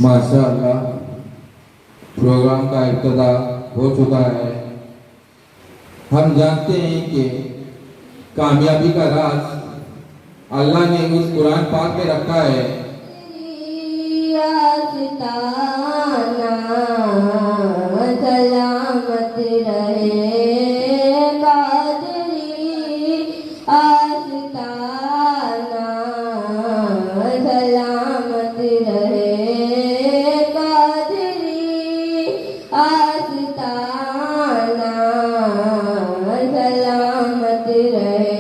माशाअल्लाह, प्रोग्राम का इब्तिदा हो चुका है। हम जानते हैं कि कामयाबी का राज अल्लाह ने उस कुरान पाक में रखा है। सलामत रहे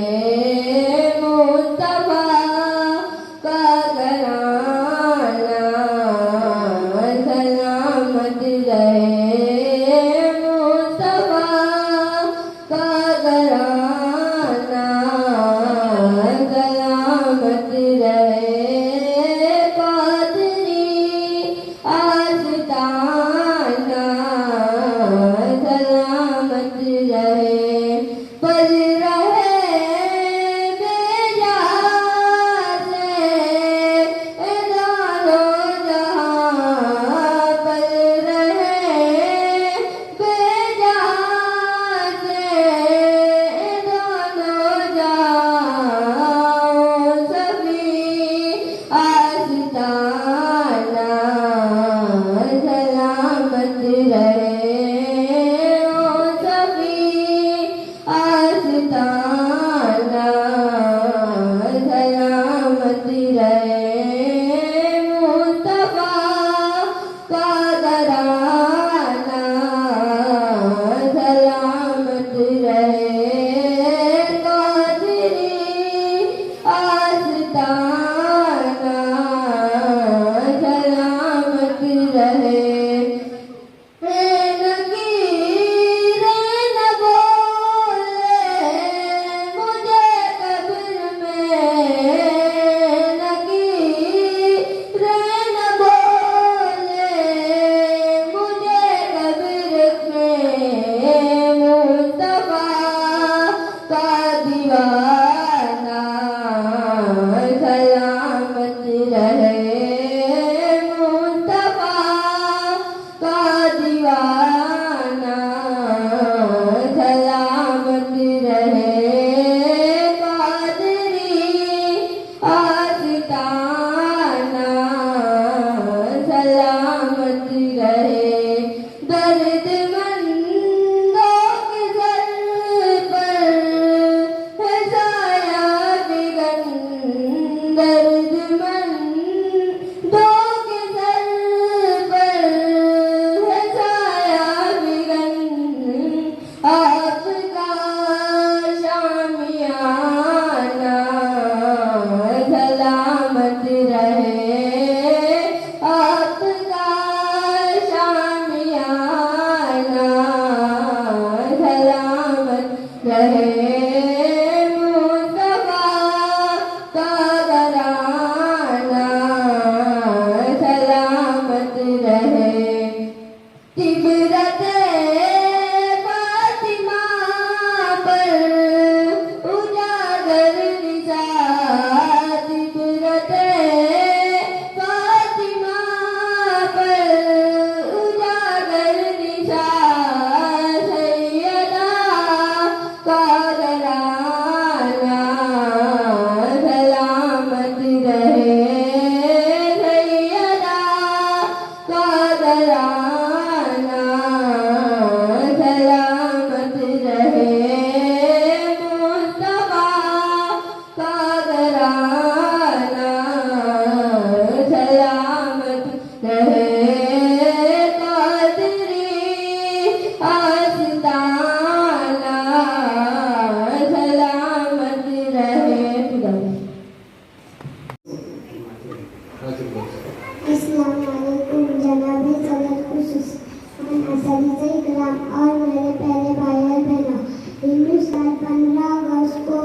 अस्सलामुअलैकुम जनाबे सदर खुसूस असदीज़ इकराम और मेरे प्यारे भाई और बहनों, हिंदुस्तान 15 अगस्त को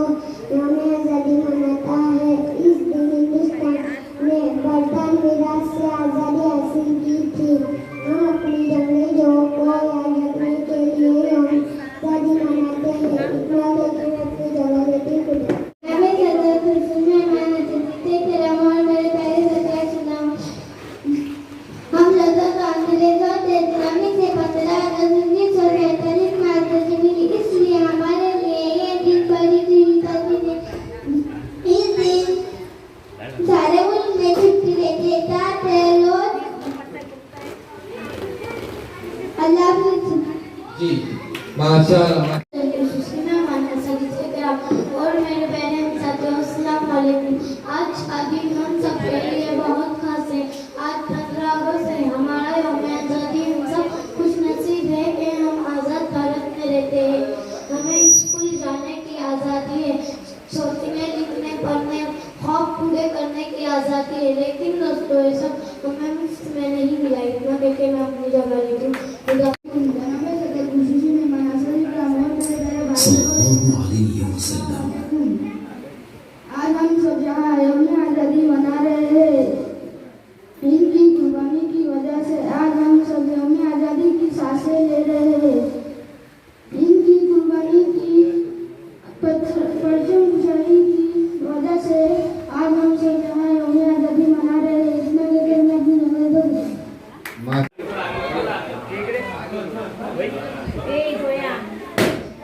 यौम आज़ादी मनाता है। इस दिन हिंदुस्तान ने बर्तन विरासत से आज़ादी हासिल की थी। हम अपनी जंगली जोहों को याद रखने के लिए यौम आज़ादी मनाते हैं। इतना लेकर मैं अपनी जगह लेती खुदा। हमें सदर खुसूस में मानते करम और मेरे प्यारे सदर सुनाम। हम लोगों को अंग्रेजों से गुलामी से 15 अगस्त 1947 में आज़ादी मिली, इसलिए हमारे लिए ये दिन बड़ी चिंता थी। इस दिन सारे मुल्क में छुट्टी रहती है रोज। अल्लाह हाफ़िज़। जी माशाअल्लाह। और मेरे बहन साथियों, अस्सलाम वालेकुम। आज का दिन हम सब के लिए बहुत खास है। आज 15 अगस्त है, हमारा यौम आज़ादी। हम सब खुश नसीब है कि हम आज़ाद भारत में रहते हैं। हमें स्कूल जाने की आज़ादी है, सोचने लिखने पढ़ने ख्वाब पूरे करने की आज़ादी है, लेकिन दोस्तों ये सब हमें मुफ्त में नहीं मिला। इतना कहकर मैं अपनी जगह लेती हूँ। आज हम सब यहाँ यौम आज़ादी मना रहे हैं। इनकी कुर्बानी की वजह से आज हम सब यौम आज़ादी की सांसें ले रहे हैं। इनकी कुर्बानी की परचम कुशाई की वजह से आज हम सब यहाँ यौम आज़ादी मना रहे हैं। इसमें लेकर मैं अपनी जगह दूँगी।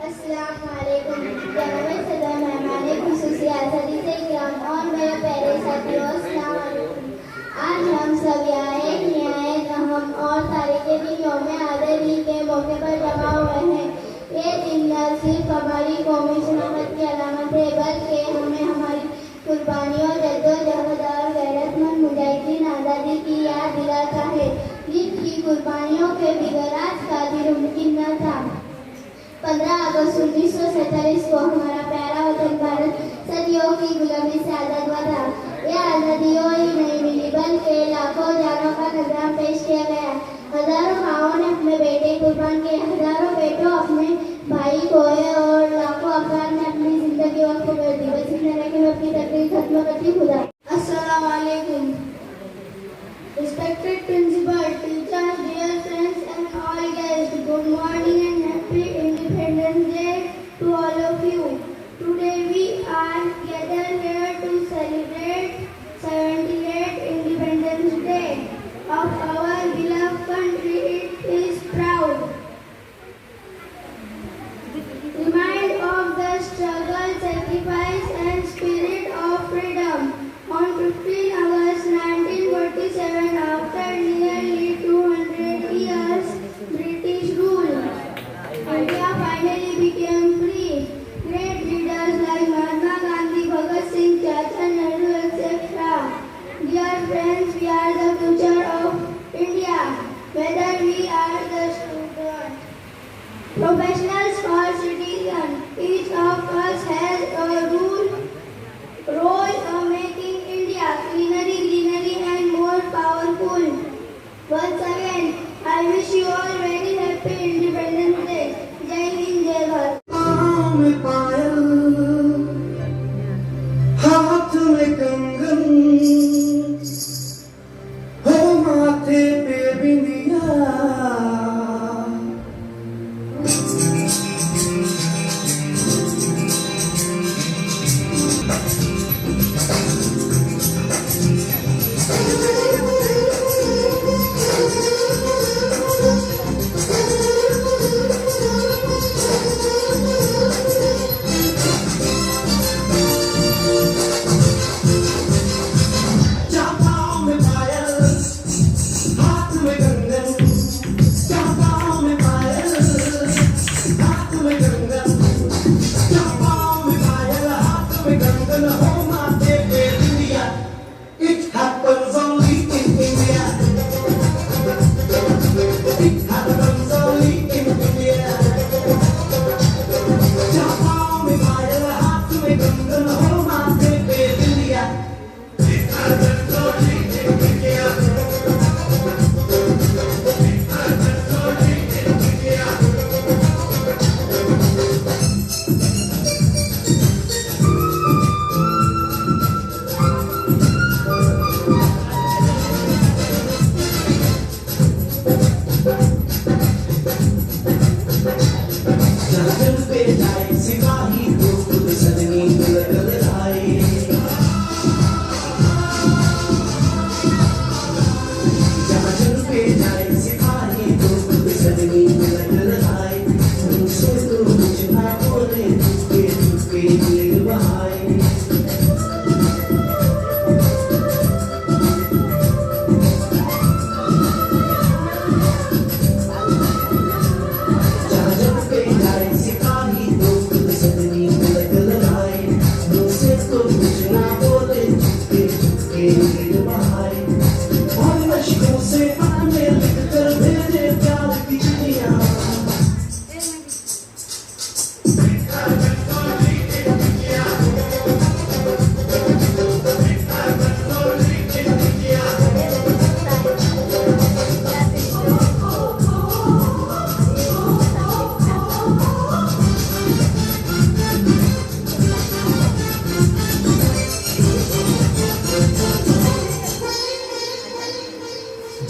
अस्सलामुअलैकुम जनाबे सदर मेहमान खुसूसी आज़ादी से इकराम और मेरे प्यारे साथियों, अस्सलाम वालेकुम। आज हम सब यहाँ एक निहायत अहम और तारीख़ी दिन यौम आज़ादी के मौके पर जमा हुए हैं। ये दिन न सिर्फ हमारी कौमी शनाख्त की अलामत है, बल्कि हमें हमारी कुर्बानियों, जद्दोजहद और गैरतमंद मुजाहिदीन आज़ादी की याद दिलाता है, जिनकी कुर्बानियों के बगैर आज का दिन मुमकिन न था। 15 अगस्त 1947 को हमारा प्यारा वतन भारत सदियों की गुलामी से आज़ाद हुआ था। यह आज़ादी ही नहीं मिली, बल्कि लाखों जानों का नजराना पेश किया गया। हजारों माओं ने अपने बेटे कुर्बान किए, हजारों बेटों अपने भाई खोए और लाखों अफराद ने अपनी जिंदगी वक्त कर दी। बस इतने रह के मैं अपनी तकरीर खत्म करती खुदा। अस्सलाम वालेकुम। Respected principal, teachers, dear friends and all guests, good morning and happy Independence Day to all of you. Today we are gathered here to celebrate 78th Independence Day of our beloved country. It is proud. Remind of the struggle, sacrifice and spirit of freedom. On 15 August 1947, after nearly 200 years British rule, India finally became free. Great leaders like Mahatma Gandhi, Bhagat Singh, Chacha Nehru, etc. Dear friends, we are the future of India. Whether we are the students, professionals or citizens, each of us has a role of making India greenery and more powerful. Once again, I wish you all very happy Independence Day. Jai Hind, Jai Bharat. में पायल, हाथ में कंगन, हो माथे पे बिंदिया,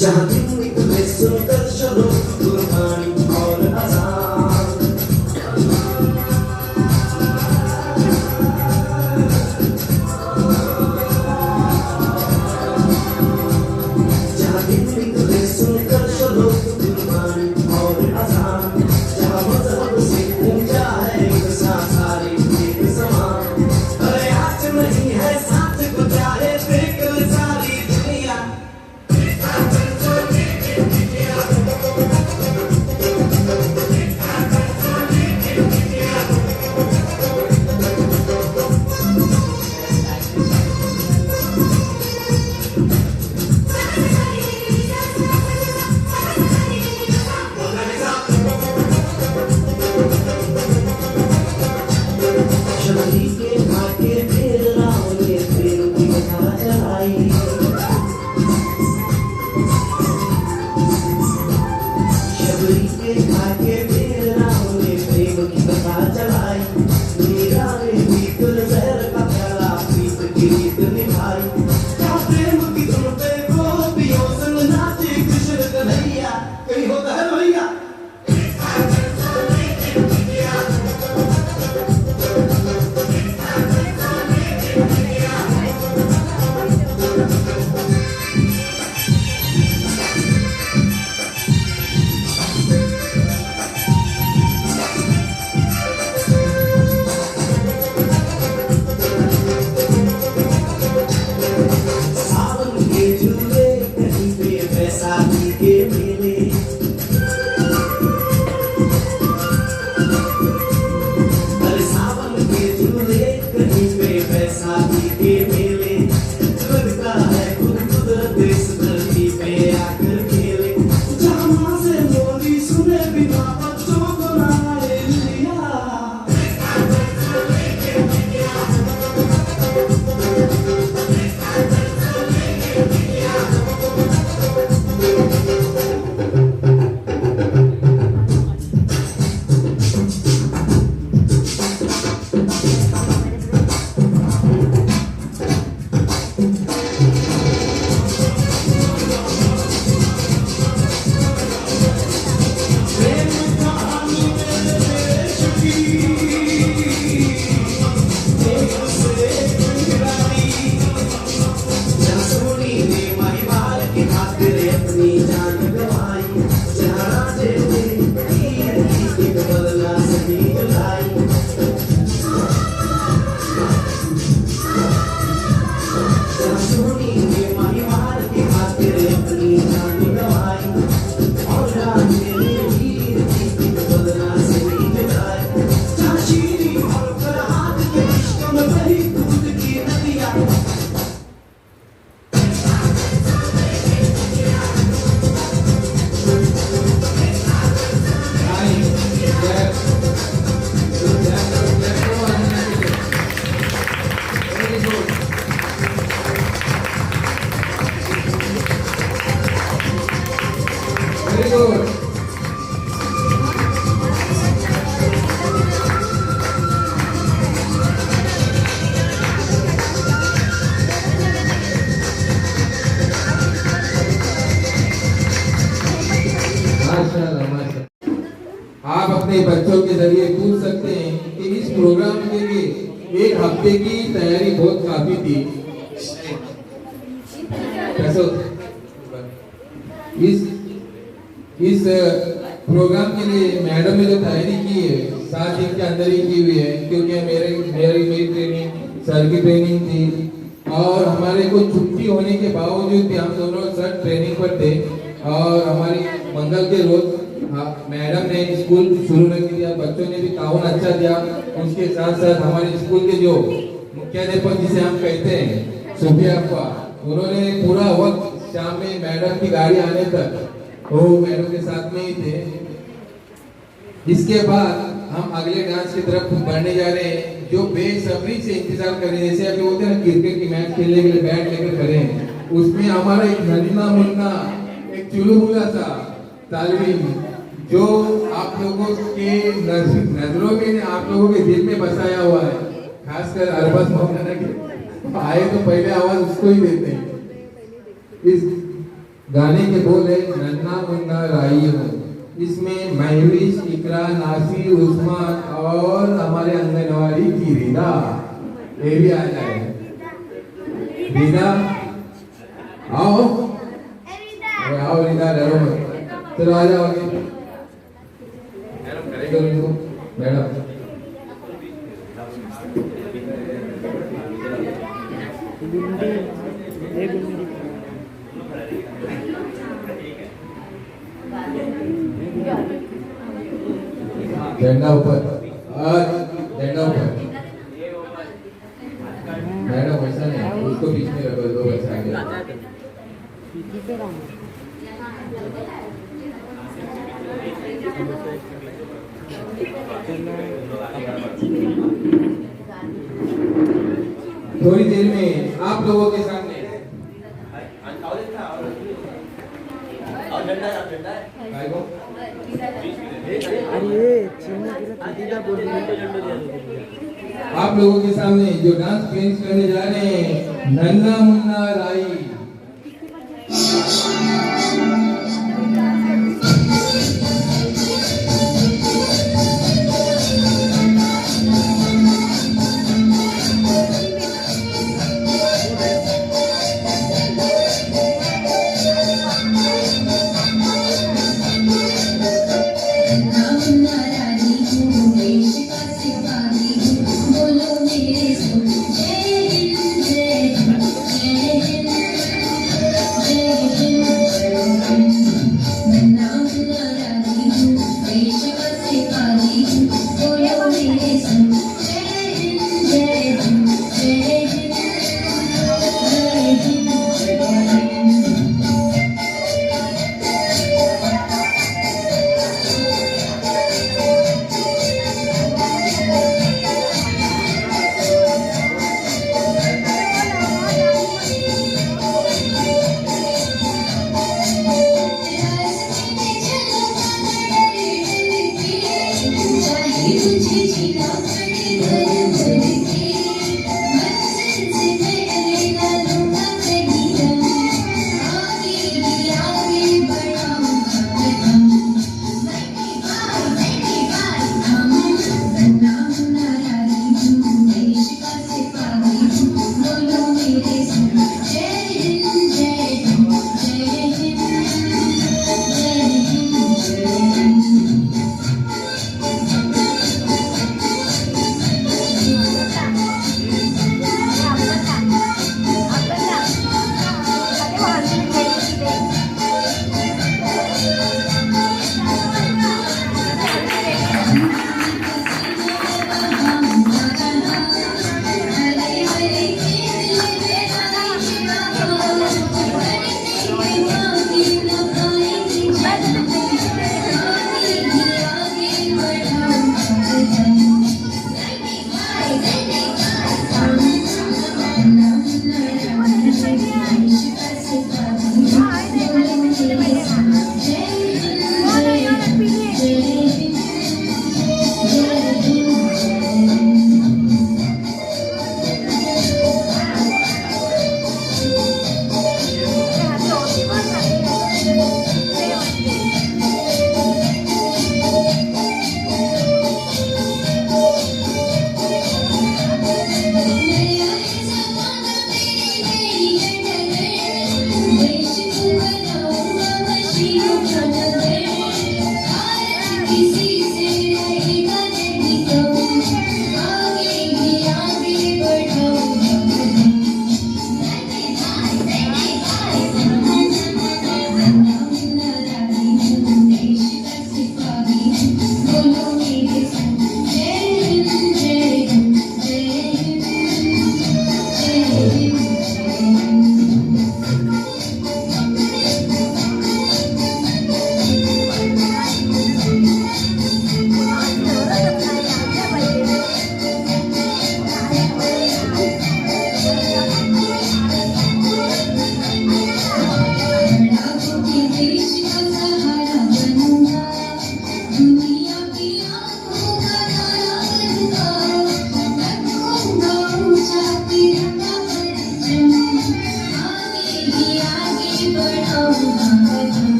जहाँ दिन निकले सुनकर चलो कुर्बानी और अजान। जहाँ दिन निकले सुनकर चलो कुर्बानी और अजान। जहाँ मजहब से ऊंचा है सारी एक समान। अरे आज नहीं है साथ को चाहे देख ले सारी दुनिया। शबरी के भाग्य फिर राम ने फिर की कथा चलाई। शबरी के भाग्य फिर राम ने प्रेम की कथा चलाई। मीरा ने भी गुलजार का प्याला प्रीत की रीत निभाई। क्या प्रेम की धुन पे गोपियों संग नाचे कृष्ण कन्हैया। कहीं होता है भैया। सावन के झूले कहीं पे बैसाखी के मेले। अरे सावन के झूले कहीं पे बैसाखी के मेले। लगता है खुद कुदरत इस धरती पे आकर खेले। जहाँ माँ से बोली सुने बिना बच्चों को नहाए लिया। प्रेम कहानी मेरे देश की देव से टकराई। जहाँ सोनी ने महिवाल की खातिर अपनी जान गंवाई। जहाँ राजे ने तीर की एक बदला सही लाई। जहाँ सोनी ने महिवाल की खातिर अपनी जान गंवाई। और राजे ने तीर की एक बदला सही लाई। जहाँ शीरी और फरहाद के इश्क में बही दूध की नदियाँ। Very good. माशाल्लाह, माशाल्लाह। आप अपने बच्चों के जरिए पूछ सकते हैं कि इस प्रोग्राम के लिए एक हफ्ते की तैयारी बहुत काफी थी। कैसे इस प्रोग्राम के लिए मैडम ने जो तैयारी की है 7 दिन के अंदर ही की हुई है, क्योंकि मेरी ट्रेनिंग सर की ट्रेनिंग थी और हमारे को छुट्टी होने के बावजूद भी हम दोनों सर ट्रेनिंग पर थे। और हमारी मंगल के रोज मैडम ने स्कूल शुरू रख दिया, बच्चों ने भी ताउन अच्छा दिया। उसके साथ साथ हमारे स्कूल के जो मुख्याध्यापक जिसे हम कहते हैं सुफिया अप्पा, उन्होंने पूरा वक्त शाम में मैडम की गाड़ी आने तक वो मैडम के साथ में ही थे। इसके बाद हम अगले डांस की तरफ बढ़ने जा रहे हैं, जो बेसब्री से इंतजार कर रहे हैं। जैसे अभी होते हैं ना क्रिकेट की मैच खेलने के लिए बैट लेकर खड़े हैं, उसमें हमारा एक नन्ना मुन्ना एक चुलबुला सा तालिम जो आप लोगों के नजरों में आप लोगों के दिल में बसाया हुआ है, खासकर अरबाज मौलाना के आए तो पहले आवाज उसको ही देते हैं। इस गाने के बोल है नन्ना मुन्ना राई हूँ। इसमें महविश, इकरा, नासिर, उस्मान और हमारे आंगनवाड़ी की रीना, ये भी आ जाए। रीना आओ, अरे आओ रीना, डरो मत, चलो आ जाओ आगे। करेगा उनको मैडम। झंडा ऊपर, झंडा ऊपर। मैडम वैसा नहीं, उसको बीच में रखो, दो बच्चे आगे। थोड़ी देर में आप लोगों के सामने आप लोगों के सामने जो डांस पेश करने जा रहे हैं, नन्ना मुन्ना राई। बोलो मेरे सुन जय हिंद जय हिंद जय हिंद।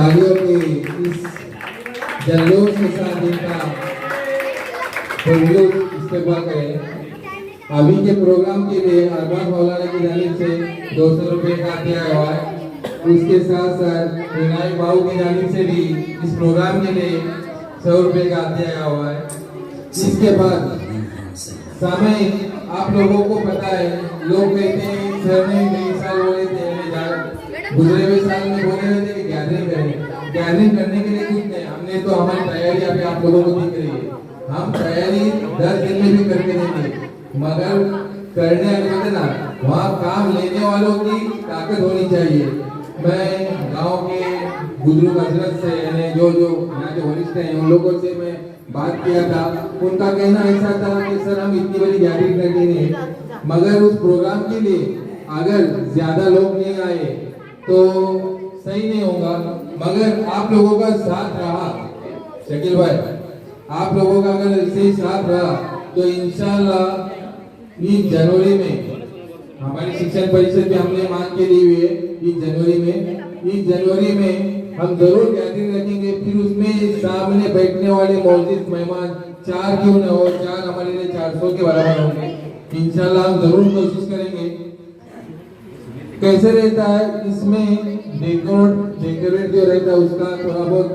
तालियों के इस जल्लोष के साथ इनका इस्तेमाल करें। अभी के प्रोग्राम के लिए अरबाज मौलाना की जानिब से 200 रुपये का दिया हुआ है। उसके साथ साथ विनायक बाबू की जानिब से भी इस प्रोग्राम के लिए 100 रुपये का दिया हुआ है। इसके बाद समय आप लोगों को पता है, लोग कहते हैं सर ने कई साल बोले थे, गुजरे हुए साल में बोले हुए थे कि गैदरिंग करें। गैदरिंग करने के लिए कुछ नहीं, हमने तो हमारी तैयारी अभी आप लोगों को दिख रही है। हम तैयारी 10 दिन में भी करके देंगे, मगर करने आने ना वहाँ काम लेने वालों की ताकत होनी चाहिए। मैं गांव के बुजुर्ग हजरत से यानी जो यहाँ के वरिष्ठ हैं उन लोगों से मैं बात किया था। उनका कहना ऐसा था कि सर हम इतनी बड़ी गैदरिंग करेंगे, मगर उस प्रोग्राम के लिए अगर ज्यादा लोग नहीं आए तो सही नहीं होगा। मगर आप लोगों का साथ रहा शकील भाई, आप लोगों का अगर ऐसे ही साथ रहा तो इंशाल्लाह इस जनवरी में हमारी शिक्षण परिषद में हमने मांग के ली हुई है। इस जनवरी में हम जरूर गैदरिंग रखेंगे। फिर उसमें सामने बैठने वाले मौजूद मेहमान 4 क्यों न हो, 4 हमारे लिए 400 के बराबर होंगे। इंशाल्लाह हम जरूर कोशिश करेंगे। कैसे रहता है इसमें डेकोरेट जो रहता है उसका थोड़ा बहुत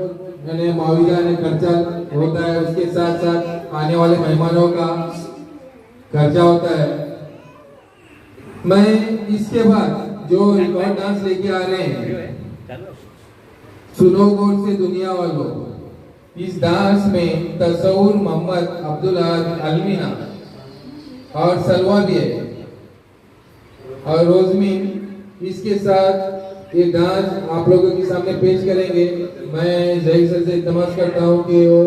यानी मुआवजा यानी खर्चा होता है, उसके साथ साथ आने वाले मेहमानों का खर्चा होता है। मैं इसके बाद जो रिकॉर्ड डांस लेके आ रहे हैं, सुनो गौर से दुनिया वालों, इस डांस में तसव्वुर मोहम्मद अब्दुल अलमीना और सलवा भी है और रोजमीन इसके साथ ये डांस आप लोगों के सामने पेश करेंगे। मैं जय सर से इल्तमास करता हूँ कि वो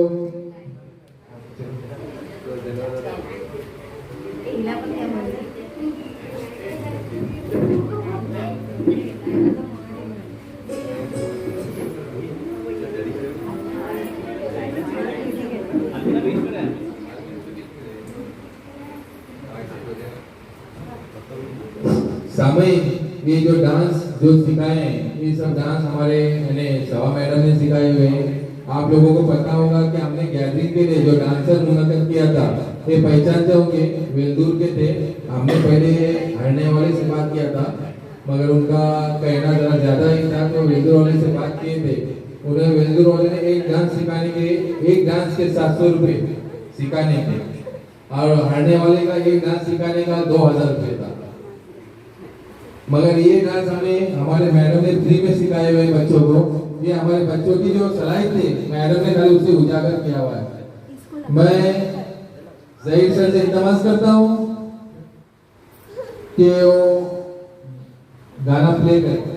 सामयिक ये जो डांस जो सिखाए हैं, ये सब डांस हमारे यानी सवा मैडम ने सिखाए हुए हैं। आप लोगों को पता होगा कि हमने गैदरिंग के लिए जो डांसर मुनक्कद किया था, ये पहचानते होंगे, वेल्दूर के थे। हमने पहले हरने वाले से बात किया था, मगर उनका कहना जरा ज्यादा ही था तो वेल्दूर वाले से बात किए थे। उन्हें वेल्दूर वाले ने एक डांस सिखाने के, एक डांस के 700 रुपये सिखाने के, और हरने वाले का एक डांस सिखाने का 2000 रुपये था। मगर ये डांस हमें हमारे मैडम ने फ्री में सिखाए हुए बच्चों को। ये हमारे बच्चों की जो सलाहियत थी मैडम ने खाली उसे उजागर किया हुआ है। मैं ज़हीर सर से इल्तमास करता हूँ कि वो गाना प्ले करें।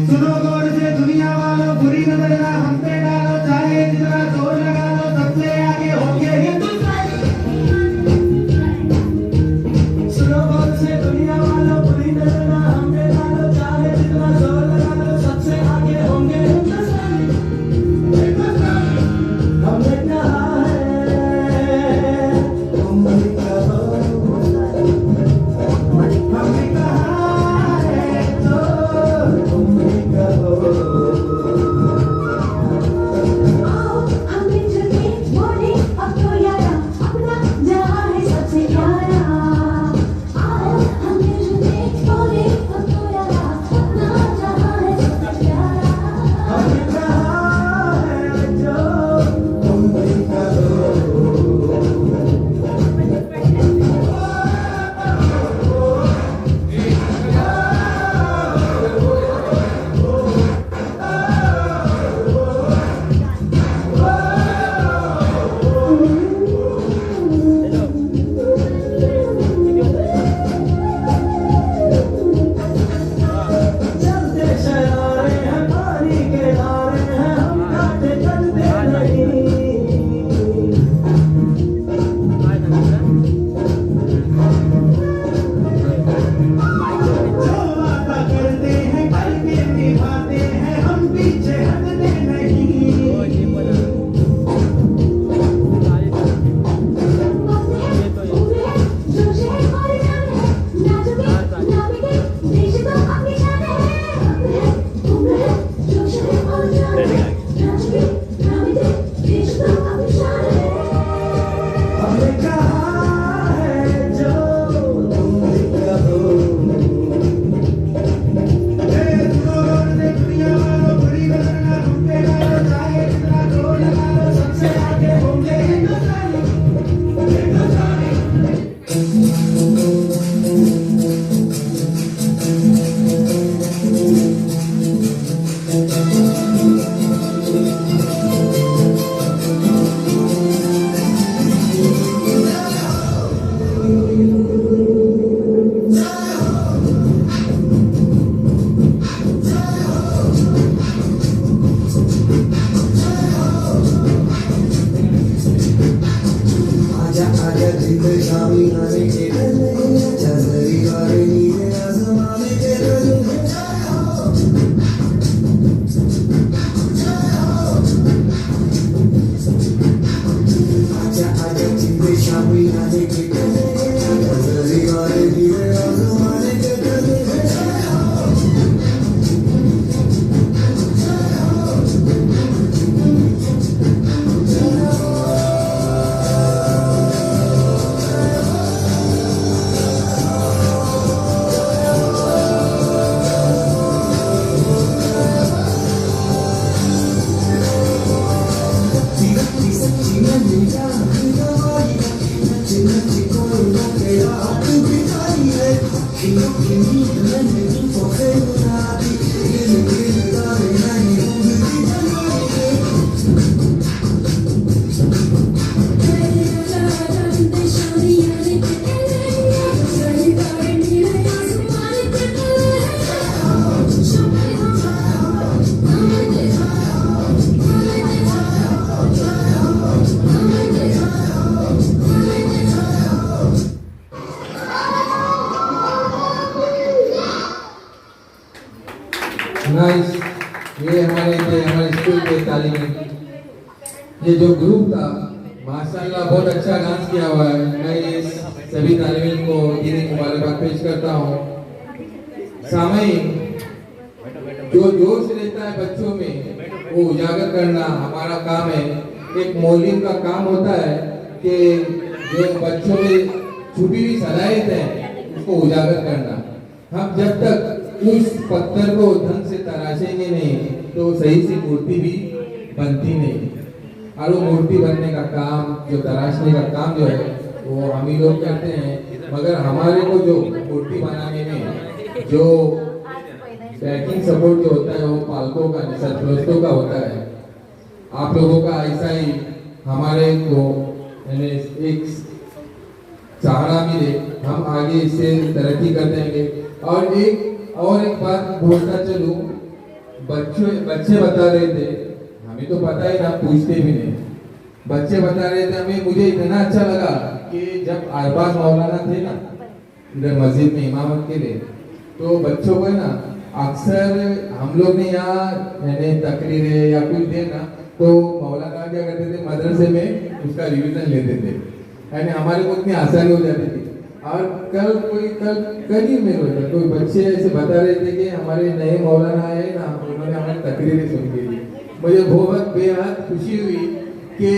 सुनो गौर से कहा है जो तुम भी कहो। दुनिया वालों बुरी करना रुके ना चाहे जितना जोर लगा लो सबसे आगे होंगे हिंदुस्तानी हिंदुस्तानी। आजा आजा जिंद शामी आने के डर चंदरी वाले नीले आसमां में के आजा आजा जिंद शामी आने के डर चंदरी वाले नीले आसमां में के नाइस। ये हमारे स्कूल के तालीमी ये जो ग्रुप था माशाल्लाह बहुत अच्छा डांस किया हुआ है। मैं इस सभी तालीमीन को दीनी मुबारकबाद पेश करता हूँ। सामईन जो जोश रहता है बच्चों में वो उजागर करना हमारा काम है। एक मौलवी का काम होता है कि जो बच्चों में छुपी हुई सलाहियत है उसको उजागर करना। हम जब तक उस पत्थर को ढंग से तराशेंगे नहीं तो सही सी मूर्ति भी बनती नहीं। और वो मूर्ति बनने का काम जो तराशने का काम जो है वो हम ही लोग करते हैं। मगर हमारे को जो मूर्ति बनाने में जो बैकिंग सपोर्ट जो होता है वो पालकों का सरपरस्तों का होता है। आप लोगों का ऐसा ही हमारे को एक सहारा मिले, हम आगे इससे तरक्की कर देंगे। और एक बात बोलता चलूं, बच्चे बता रहे थे, हमें तो पता ही ना, पूछते भी नहीं। बच्चे बता रहे थे हमें, मुझे इतना अच्छा लगा कि जब अरबाज मौलाना थे ना इधर मस्जिद में इमामत के लिए, तो बच्चों को ना अक्सर हम लोग ने यहाँ तकरीरें या कुछ देना तो मौलाना क्या करते थे, मदरसे में उसका रिवीजन लेते थे, यानी हमारे को इतनी आसानी हो जाती थी। और कल ही में कोई बच्चे ऐसे बता रहे थे कि हमारे नए मौलाना आए ना, उन्होंने हमारी तकरीरें सुन के ली। मुझे बहुत बेहद खुशी हुई कि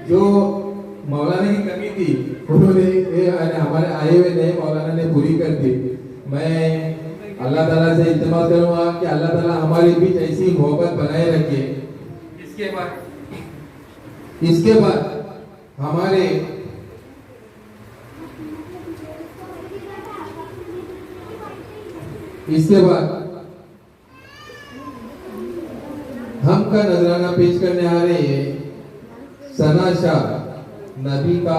जो मौलाना की कमी थी उन्होंने हमारे आए हुए नए मौलाना ने पूरी कर दी। मैं अल्लाह ताला से इल्तिमास करूंगा कि अल्लाह ताला हमारे बीच ऐसी मोहब्बत बनाए रखे। इसके बाद हमारे हम का नजराना पेश करने आ रहे हैं सना शाह, नबी का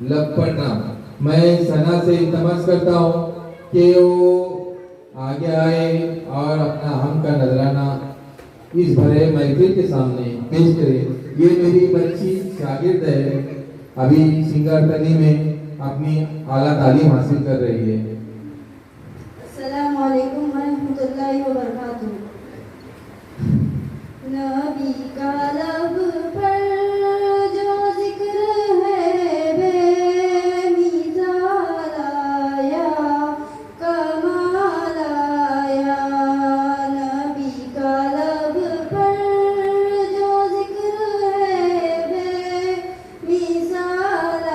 लपट नाम। मैं सना से इल्तिमास करता हूँ कि वो आगे आए और अपना हम का नजराना इस भरे महफिल के सामने पेश करे। ये मेरी बच्ची शागिर्द है, अभी सिंगारतली में अपनी आला तालीम हासिल कर रही है। अस्सलामु अलैकुम वरहमतुल्लाहि वबरकातुहू। नबी का लब पर जो जिक्र है बेमिसाल आया, कमाल आया। नबी का लब पर जो जिक्र है बेमिसाल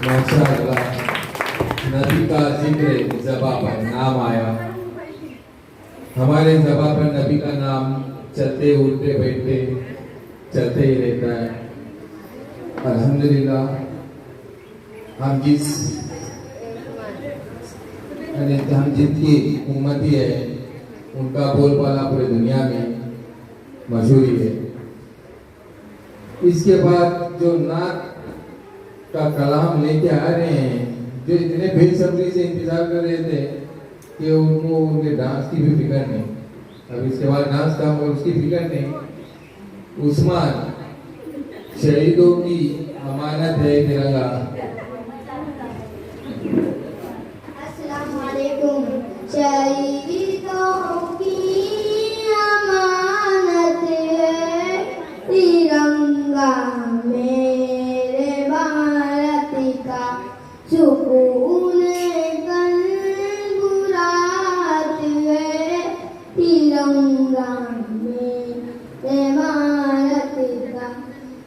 माशाअल्लाह, नबी का जिक्र ज़बा पर नाम आया। हमारे ज़बा पर नबी का नाम चलते उठते बैठते चलते ही रहता है। अल्हम्दुलिल्लाह, हम जिनकी उम्मती है उनका बोलबाला पूरी दुनिया में मशहूरी है। इसके बाद जो नात का कलाम लेके आ रहे हैं, जो इतने बेसब्री से इंतजार कर रहे थे कि उनको उनके डांस की भी फिक्र नहीं, अब इसके बाद डांस का उसकी फिक्र नहीं। उस्मान, शहीदों की अमानत है तिरंगा। अस्सलामुअलैकुम। शहीदों की अमानत है तिरंगा, मेरे भारत का सुकून कलबुरात है तिरंगा, मेरे भारत का।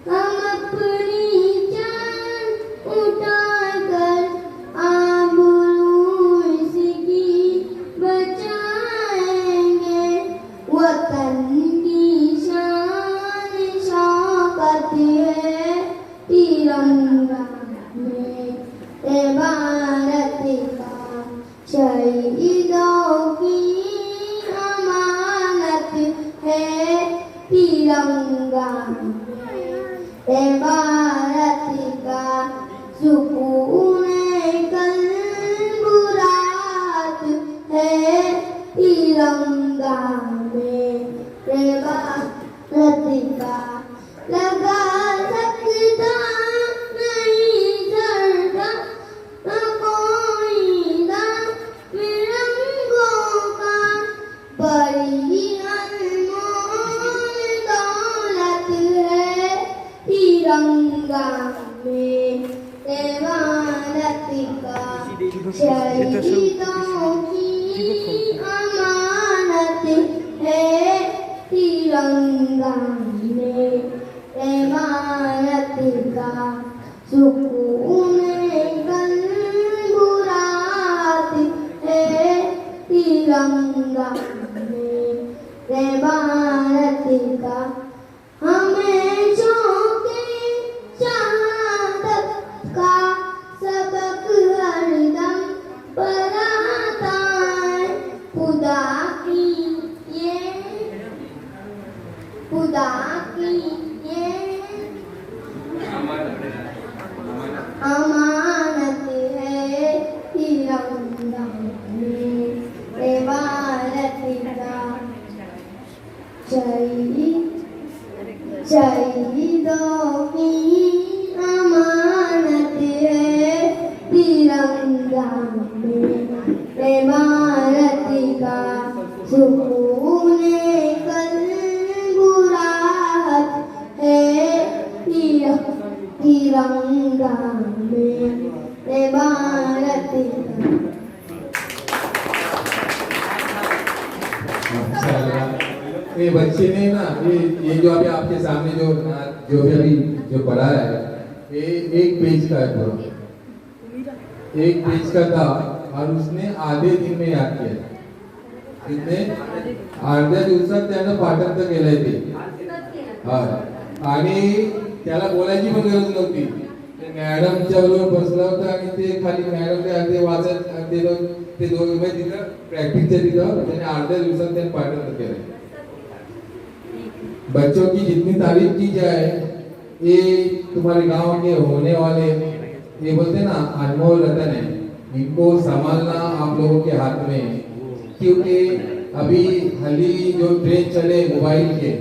हम अपनी जान उठाकर आबरू इसकी बचाएंगे, वतन की शान शौकत है तिरंगा, मेरे भारत का। शहीदों की अमानत है तिरंगा, मेरे भारत का सुकून कलबुरात है तिरंगा, मेरे भारत का। लगा सकता नहीं झंडा न कोई दाग तिरंगों का, बड़ी अनमोल दौलत है तिरंगा, मेरे भारत का। शहीदों की अमानत है तिरंगा, मेरे भारत का सुकून कलबुरात है तिरंगा, मेरे भारत का। हमें शौक़े शहादत का सबक हरदम पढ़ाता है, खुदा की ये अमानत है तिरंगा, मेरे भारत का। शहीदों की अमानत है तिरंगा, मेरे भारत का सुकून कलबुरात है तिरंगा, मेरे भारत का। माशाअल्लाह, ये बच्चे ने ना ये जो अभी आपके सामने जो भी अभी जो पढ़ा है, ये एक पेज का है पूरा, एक पेज का था और उसने आधे दिन में याद किया। कितने? अर्ध्या दिवसात त्यानं पाठांतर केलंय ते। आणि त्याला बोलायची पण गरज नव्हती, मॅडमच्या बरोबर बसला होता आणि ते खाली मॅडम ते वाचत ते दोघं तिथं प्रॅक्टिसच्या तिथं त्याने अर्ध्या दिवसात त्याने पाठांतर केलंय। बच्चों की जितनी तारीफ की जाए, ये तुम्हारे गांव के होने वाले ये बोलते ना अनमोल रतन है, इनको संभालना आप लोगों के हाथ में है। क्योंकि अभी हाली जो ट्रेंड चले मोबाइल के,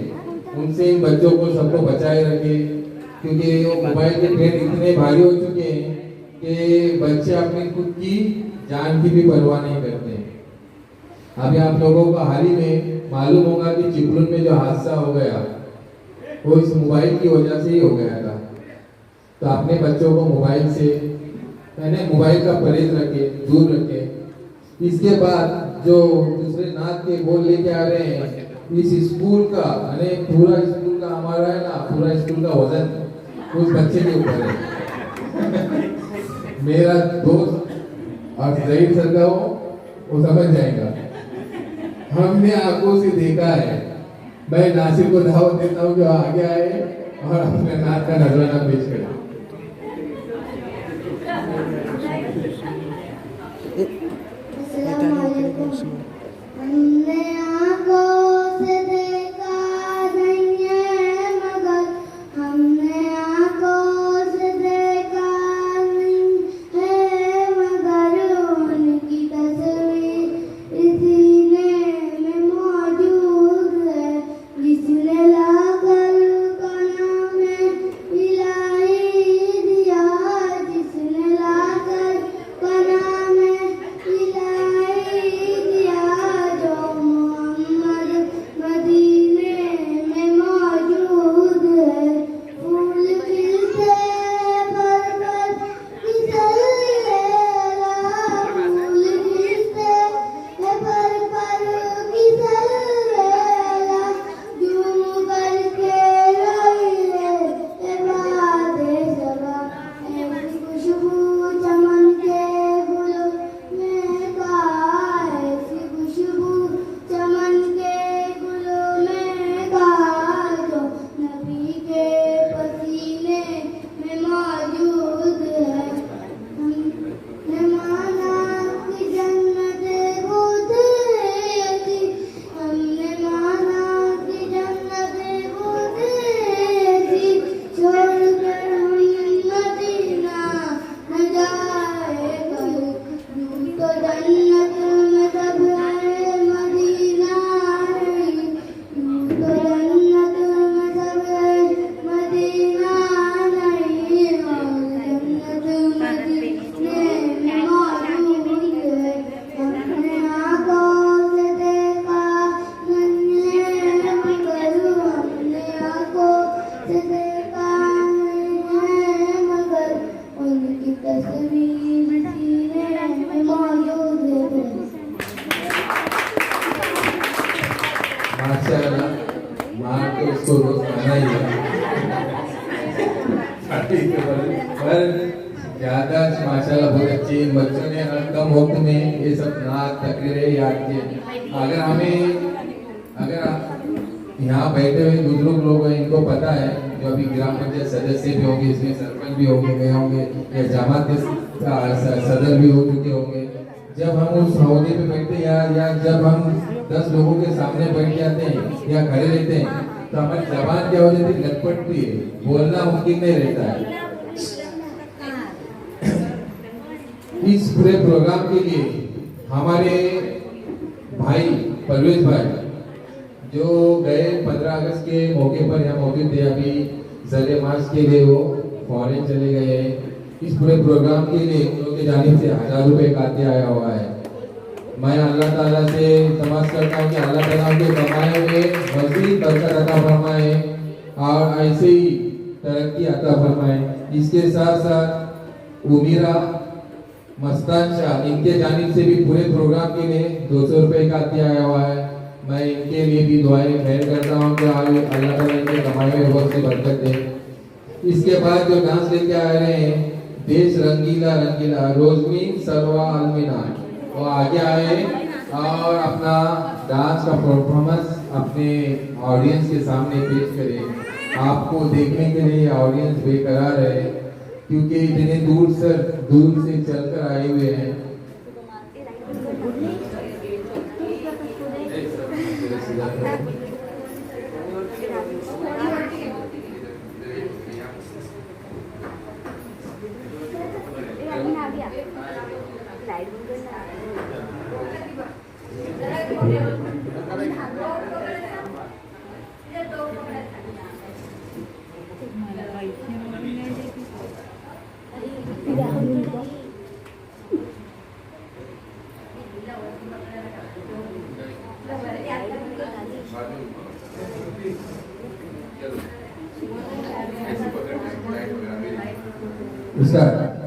उनसे इन बच्चों को सबको बचाए रखे, क्योंकि वो मोबाइल के ट्रेंड इतने भारी हो चुके हैं कि बच्चे अपनी खुद की जान की भी परवाह नहीं करते। अभी आप लोगों को हाल ही में मालूम होगा कि चिपलून में जो हादसा हो गया वो इस मोबाइल की वजह से ही हो गया था। तो अपने बच्चों को मोबाइल से मोबाइल का परहेज रखे, दूर रखे। इसके बाद जो दूसरे नात के बोल लेके आ रहे हैं, इस स्कूल का पूरा स्कूल का हमारा है ना, पूरा स्कूल का वजन उस बच्चे के ऊपर है। मेरा दोस्त और जहीर सर का वो समझ जाएगा। हमने आंखों से देखा है। मैं नासिर को दावत देता हूँ जो आगे आए और अपने नाच का नजराना पेश करें। अस्सलाम वालेकुम। हमने आंखों से देखा नहीं है मगर, हमने आंखों से देखा नहीं है मगर, उनकी तस्वीर इस सीने में मौजूद है। जिसने लाकर कना में इलाही दिया, जिसने लाकर कना में इलाही दिया, जो मोहम्मद मदीने में मौजूद है। फूल खिलते पर फिसल लेला, फूल खिलते पर फिसल लेला, झूम करके रोइले बाते सबा। ऐसी खुशबू चमन के गुलों में का, ऐसी खुशबू चमन के गुलों में का, जो नबी के पसीने में मौजूद है। हमने माना कि जन्नत खुद थी, हमने माना कि जन्नत खुद थी, छोड़कर हम मदीना न जाए कल। यूं तो जन्नत में सब है, मदीना नहीं। यूं तो जन्नत में सब है, मदीना नहीं। और जन्नत मदीने में मौजूद है। हमने आंखों से देखा नहीं है मगर, हमने आंखों से देखा नहीं है मगर, उनकी तस्वीर सीने में मौजूद है। माशाल्लाह, मार तो उसको रोज खाना ही है। पर ज्यादा माशाल्लाह बहुत अच्छी बच्चों ने कम वक्त में ये सब नाच तकरीरें याद किए। अगर यहाँ बैठे हुए बुजुर्ग लोग हैं, इनको पता है, जो अभी ग्राम पंचायत सदस्य भी होंगे, इसमें सरपंच भी होंगे, गए होंगे, या जमात के सदर भी हो चुके होंगे। जब हम उस हौदे पे बैठते या जब हम 10 लोगों के सामने बैठ जाते हैं या खड़े रहते हैं, तो हमारी जबान क्या हो जाती है, लटपटती है, बोलना मुमकिन नहीं रहता है। इस पूरे प्रोग्राम के लिए हमारे भाई परवेज भाई जो गए 15 अगस्त के मौके पर यहाँ मौजूद थे, अभी ज़रे मार्च के लिए वो फॉरेन चले गए हैं। इस पूरे प्रोग्राम के लिए उनके जानिब से 1000 रुपये का आते आया हुआ है। मैं अल्लाह ताला से तमन्ना करता हूँ कि अल्लाह ताला उनके कमाए हुए मज़ीद बरकत अता फरमाए और ऐसे ही तरक्की अता फरमाए। इसके साथ साथ उमीरा मस्तान शाह, इनके जानिब से भी पूरे प्रोग्राम के लिए 200 रुपये का आते आया हुआ है। मैं इनके लिए भी दुआएं खैर करता हूँ कि अल्लाह ताला इनके कमाए हुए बहुत सी बरकत दे। इसके बाद जो डांस लेके आ रहे हैं, देश रंगीला रंगीला, रोजमीन सलवा अलमीना, वो आगे आए और अपना डांस का परफॉर्मेंस अपने ऑडियंस के सामने पेश करें। आपको देखने के लिए ऑडियंस बेकरार है, क्योंकि इतने दूर से चलकर आए हुए हैं। Ustaz.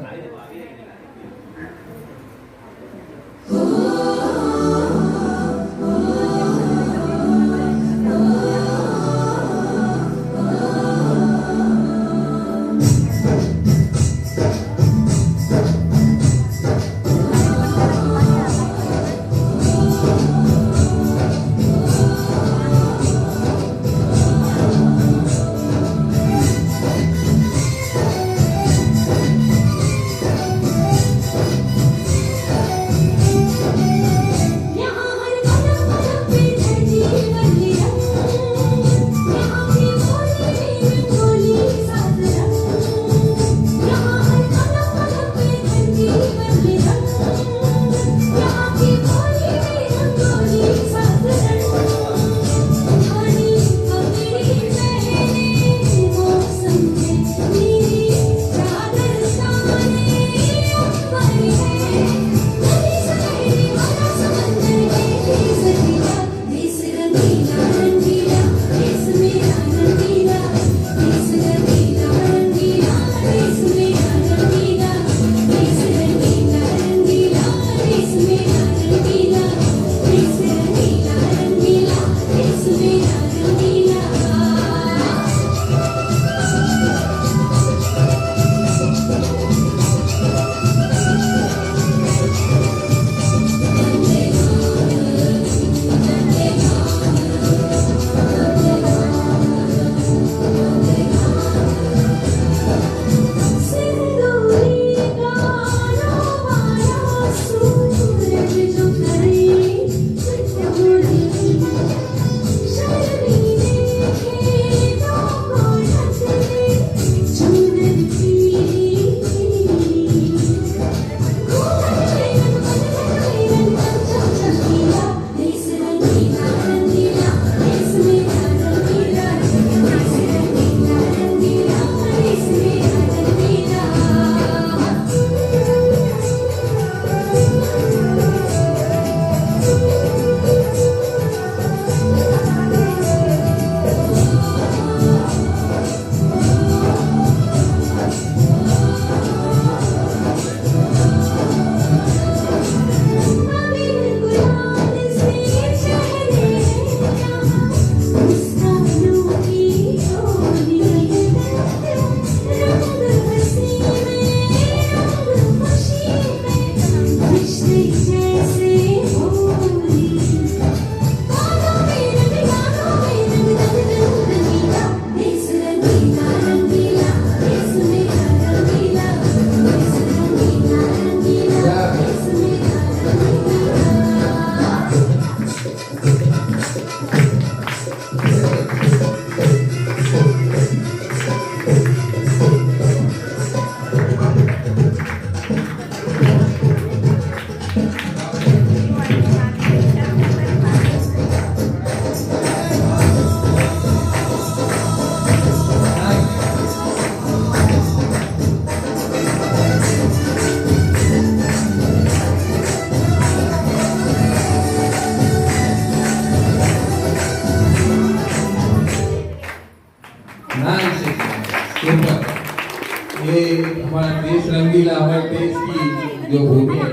ये हमारा देश रंगीला, हमारे देश की जो भूमि है,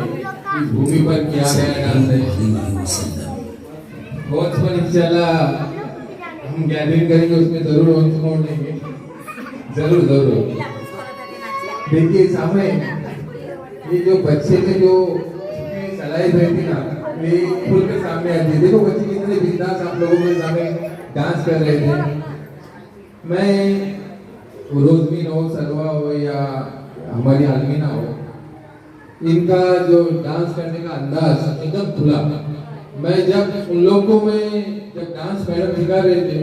इस भूमि पर किया गया डांस है। बहुत पर इंशाल्लाह हम गैदरिंग करेंगे, उसमें जरूर हम सपोर्ट देंगे, जरूर जरूर। देखिए सामने ये जो बच्चे के जो सलाहियत रहती ना, ये खुल के सामने आती है। देखो बच्चे कितने बिंदास आप लोगों के सामने डांस कर रहे थे। मैं रोजमीन हो, सलवा हो या हमारी आलमीना हो, इनका जो डांस करने का अंदाज एकदम खुला। मैं जब उन लोगों को जब डांस मैडम सिखा रहे थे,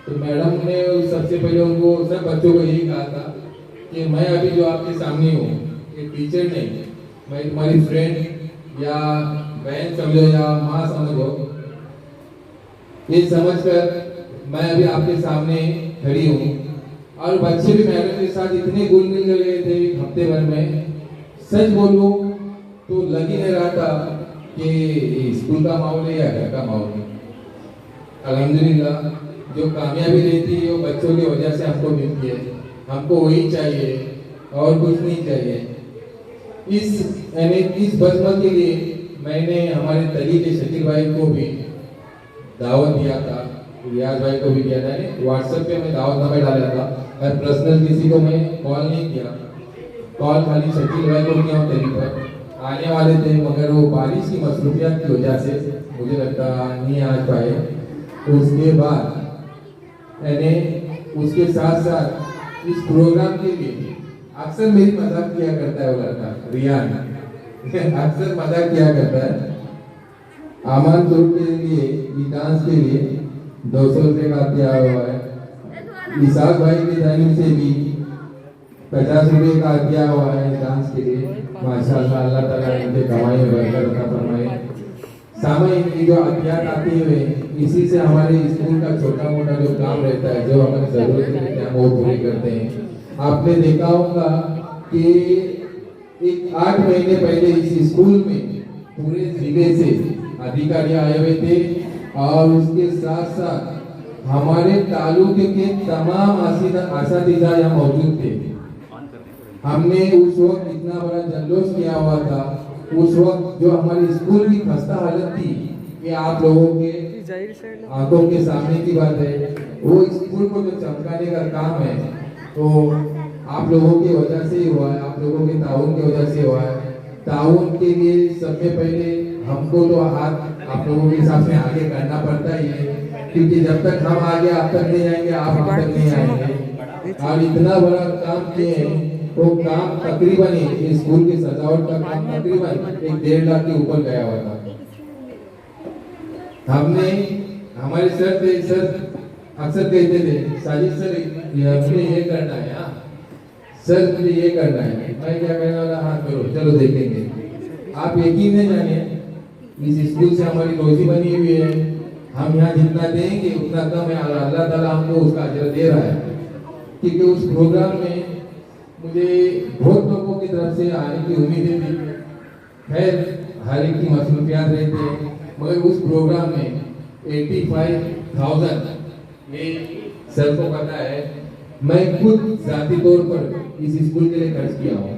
तो मैडम ने सबसे पहले उनको सब बच्चों को यही कहा था कि मैं अभी जो आपके सामने हूँ, ये टीचर नहीं, मैं तुम्हारी फ्रेंड या बहन समझो या माँ समझो, ये समझकर मैं अभी आपके सामने खड़ी हूँ। और बच्चे भी मैडम के साथ इतने घुल मिल गए थे एक हफ्ते भर में, सच बोलो तो लग ही नहीं रहा था कि स्कूल का माहौल है या घर का माहौल है। अल्हम्दुलिल्लाह जो कामयाबी रहती है वो बच्चों की वजह से हमको मिलती है। हमको वही चाहिए और कुछ नहीं चाहिए। इस बचपन के लिए मैंने हमारे तली के शकील भाई को भी दावत दिया था, रियाज भाई को भी दिया था। व्हाट्सएप पे मैं दावतनामा डाला था, और पर्सनल किसी को मैं कॉल नहीं किया। कॉल खाली शकील भाई को किया तली पर। आने वाले थे मगर वो बारिश की मसरूफियत की वजह से मुझे लगता नहीं आ पाए। उसके बाद मैंने उसके साथ साथ इस प्रोग्राम के लिए अक्सर मेरी मजाक किया करता है वो लड़का रियान अक्सर मजाक किया करता है। आमान ग्रुप के लिए इस डांस के लिए 200 रुपये का दिया हुआ है। इसाक भाई की जानिब से भी 50 रुपये का दिया हुआ है डांस के लिए। माशाअल्लाह, अल्लाह ताला इनके कमाई में बरकत अता फरमाए। सामने की जो अतियात आती है, इसी से हमारे स्कूल का छोटा मोटा जो काम रहता है, जो हमें जरूरत रहती है, हम वो पूरी करते हैं। आपने देखा होगा कि एक 8 महीने पहले इस स्कूल में पूरे जिले से अधिकारी आए हुए थे, और उसके साथ साथ हमारे तालुके के तमाम असातिज़ा यहाँ मौजूद थे। हमने उस वक्त इतना बड़ा जल्लोष किया हुआ था। उस वक्त जो हमारी स्कूल की खस्ता हालत थी, ये आप लोगों के आंखों के सामने की बात है। वो स्कूल को जो चमकाने का काम है, तो आप लोगों की वजह से ही हुआ है, आप लोगों के ताउन की वजह से हुआ है। ताउन के लिए सबसे पहले हमको तो हाथ आप लोगों के हिसाब से आगे करना पड़ता ही है, क्योंकि जब तक हम आगे आप तक नहीं आएंगे, आप हम तक नहीं आएंगे। और इतना बड़ा काम किए हैं, वो काम तकरीबन ही स्कूल की सजावट का काम तकरीबन 1.5 लाख के ऊपर गया हुआ था। हमने हमारे सर अक्सर कहते थे, साजिद सर मुझे ये करना है, हाँ सर मुझे ये करना है। मैं क्या कहना वाला, हाँ करो, चलो देखेंगे। आप यकीन नहीं जानिए, इस स्कूल से हमारी रोजी बनी हुई है। हम यहाँ जितना देंगे उतना कम है, और अल्लाह ताला हमको उसका अजर दे रहा है। क्योंकि उस प्रोग्राम में मुझे बहुत लोगों की तरफ से आने की उम्मीदें थी। खैर हर एक की मसरूफियात रहती है, मगर उस प्रोग्राम में 85,000 ये सर को पता है, मैं खुद जाती तौर पर इस स्कूल के लिए खर्च किया हूँ।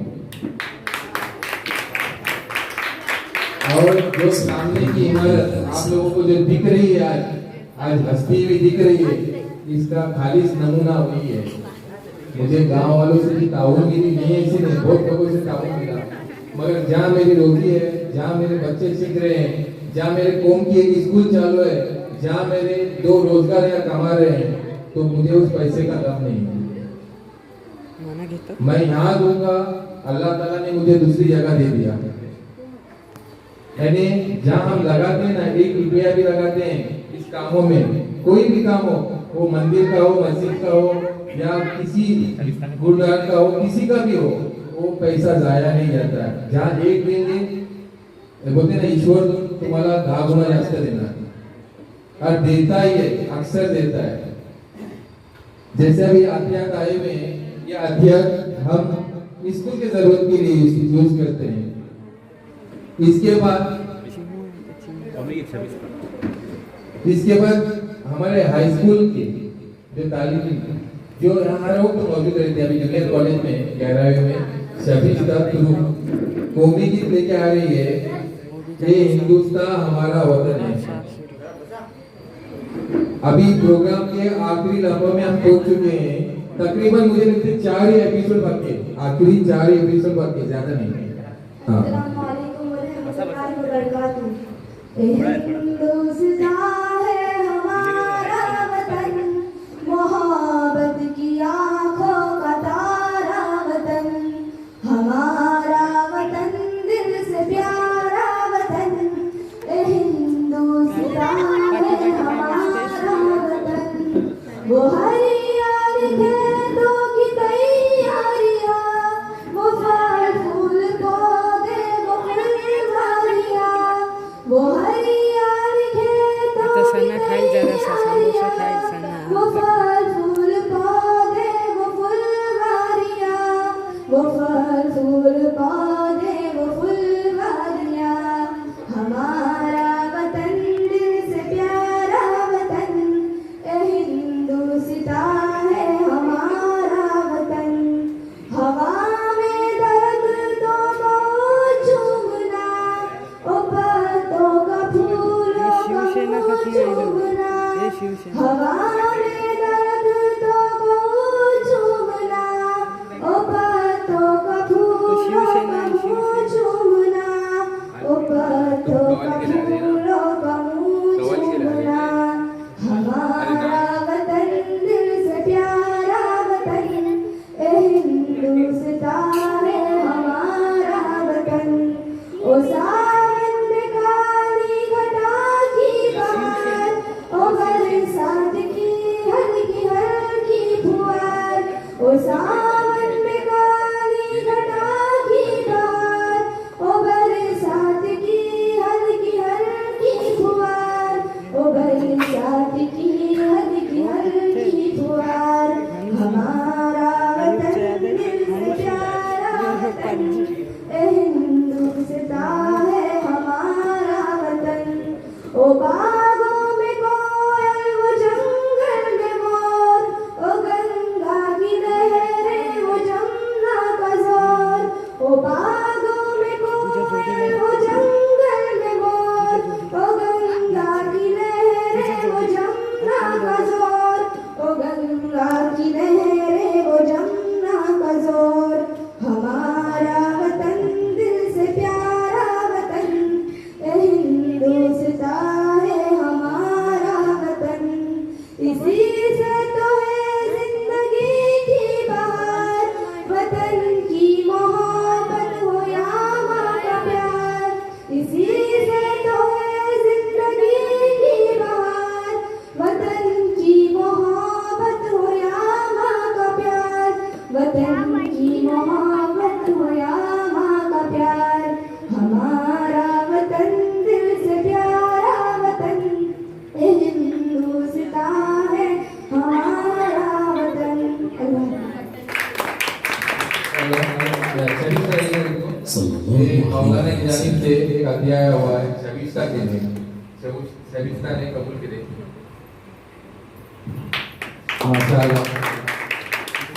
और जो सामने की इमारत आप लोगों को जो दिख रही है आज हंसती हुई दिख रही है, इसका खालिस नमूना वही है। मुझे गांव वालों से भी ताउन मिली नहीं है, इसीलिए बहुत लोगों से ताउन मिला। मगर जहाँ मेरी रोजी है, जहाँ मेरे बच्चे सीख रहे हैं, जहाँ मेरे कौम की एक स्कूल चालू है, जहाँ मेरे 2 रोजगार यहाँ कमा रहे हैं, तो मुझे उस पैसे का गम नहीं है। मैं यहाँ दूंगा, अल्लाह ताला ने मुझे दूसरी जगह दे दिया। यानी जहाँ हम लगाते हैं ना, 1 रुपया भी लगाते हैं इस कामों में, कोई भी काम हो, वो मंदिर का हो, मस्जिद का हो, या किसी गुरुद्वारा का हो, किसी का भी हो, वो पैसा जाया नहीं जाता है। जहाँ 1 देंगे, बोलते ना ईश्वर तुम्हाला 10 गुना जास्त देना, और देता ही है, अक्सर देता है। जैसे अभी अध्यात्म आए हुए हैं, ये अध्यात्म हम स्कूल के जरूरत के लिए यूज करते हैं। इसके बाद हमारे हाई स्कूल के जो तालीमी जो हर वक्त मौजूद रहते हैं, अभी जूनियर कॉलेज में 11वीं में शबीस्ता थ्रू कौमी गीत लेके आ रही है, ये हिंदुस्तान हमारा वतन है। अभी प्रोग्राम के आखिरी लम्हों में हम पहुंच चुके हैं, तकरीबन मुझे लगता है 4 ही एपिसोड बाकी है, आखिरी 4 ही एपिसोड बाकी है, ज्यादा नहीं है। हिंदुस्तान है हमारा वतन, मोहब्बत की आंखों का तारा वतन, हमारा वतन दिल से प्यारा वतन, हिंदुस्तान है हमारा वतन। वो हरियाली खेतों की तैयारियां, वो फल फूल पौधे, वो फुलवारियां, वो हरियाली खेतों की तैयारियां, वो फल फूल पौधे, वो फुलवारियां, वो फल फूल पौधे, वो फुलवारियां, हमारा वतन दिल से प्यारा वतन, हिंदुस्तान है हमारा वतन। हवा में दरख्तों को चूमना, ओ पत्तों का फूलों का चूमना, हवा में दरख्तों को चूमना, ओ पत्तों का फूलों का चूमना, ओ पत्तों का फूलों का चूमना, हमारा वतन दिल से प्यारा वतन, हिंदुस्तान है हमारा वतन। ओ सावन में काली घटा की बहार, ओ बरसात की हल्की हल्की फुहार, ओ सावन में काली घटा की बहार, ओ बरसात की हल्की हल्की फुहार, ओ बरसात की हल्की हल्की फुहार, हमारा वतन दिल से प्यारा वतन, हिंदुस्तान है हमारा वतन। ओ बागों में कोयल, वो जंगल में मोर, ओ गंगा की लहरें, वो जमुना का जोर, ओ बागों में कोयल, वो जंगल में मोर, ओ गंगा की लहरें, वो जमुना का जोर, ओ गंगा की लहरें, वो जमुना का जोर, हमारा वतन दिल से प्यारा वतन, हिंदुस्तान है हमारा वतन। इसी से तो है जिंदगी की बहार, वतन की मोहब्बत हो या माँ का प्यार, इसी से तो है जिंदगी की बहार, वतन की मोहब्बत हो या माँ का प्यार, वतन की मोहब्बत हो या माँ का प्यार, हमारा वतन दिल से प्यारा वतन, हिंदुस्तान है हमारा वतन। मौलाना की जानिब से एक अध्याय हुआ है शबीस्ता के लिए, शबीस्ता ने कबूल किए। माशाअल्लाह।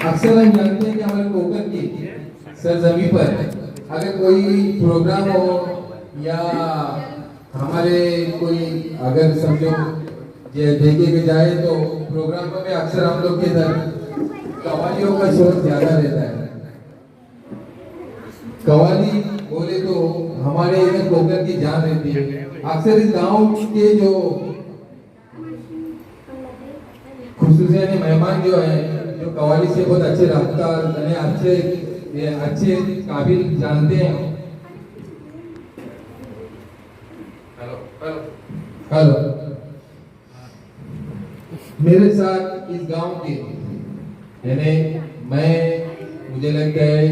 अक्सर हम जानते हैं कि हमारे कोकण की सरजमी पर अगर कोई प्रोग्राम हो या हमारे कोई अगर समझो देखे के जाए तो प्रोग्रामों में अक्सर हम लोग के इधर कवालियों का शोर ज्यादा रहता है। कवाली बोले तो हमारे इधर कोकण की जान रहती है। अक्सर इस गांव के जो खुशबू दूसरे ने मेहमान जो है जो कव्वाली से बहुत अच्छे रफ्तार अच्छे काबिल जानते हैं। हेलो मेरे साथ इस गांव के यानी मुझे लगता है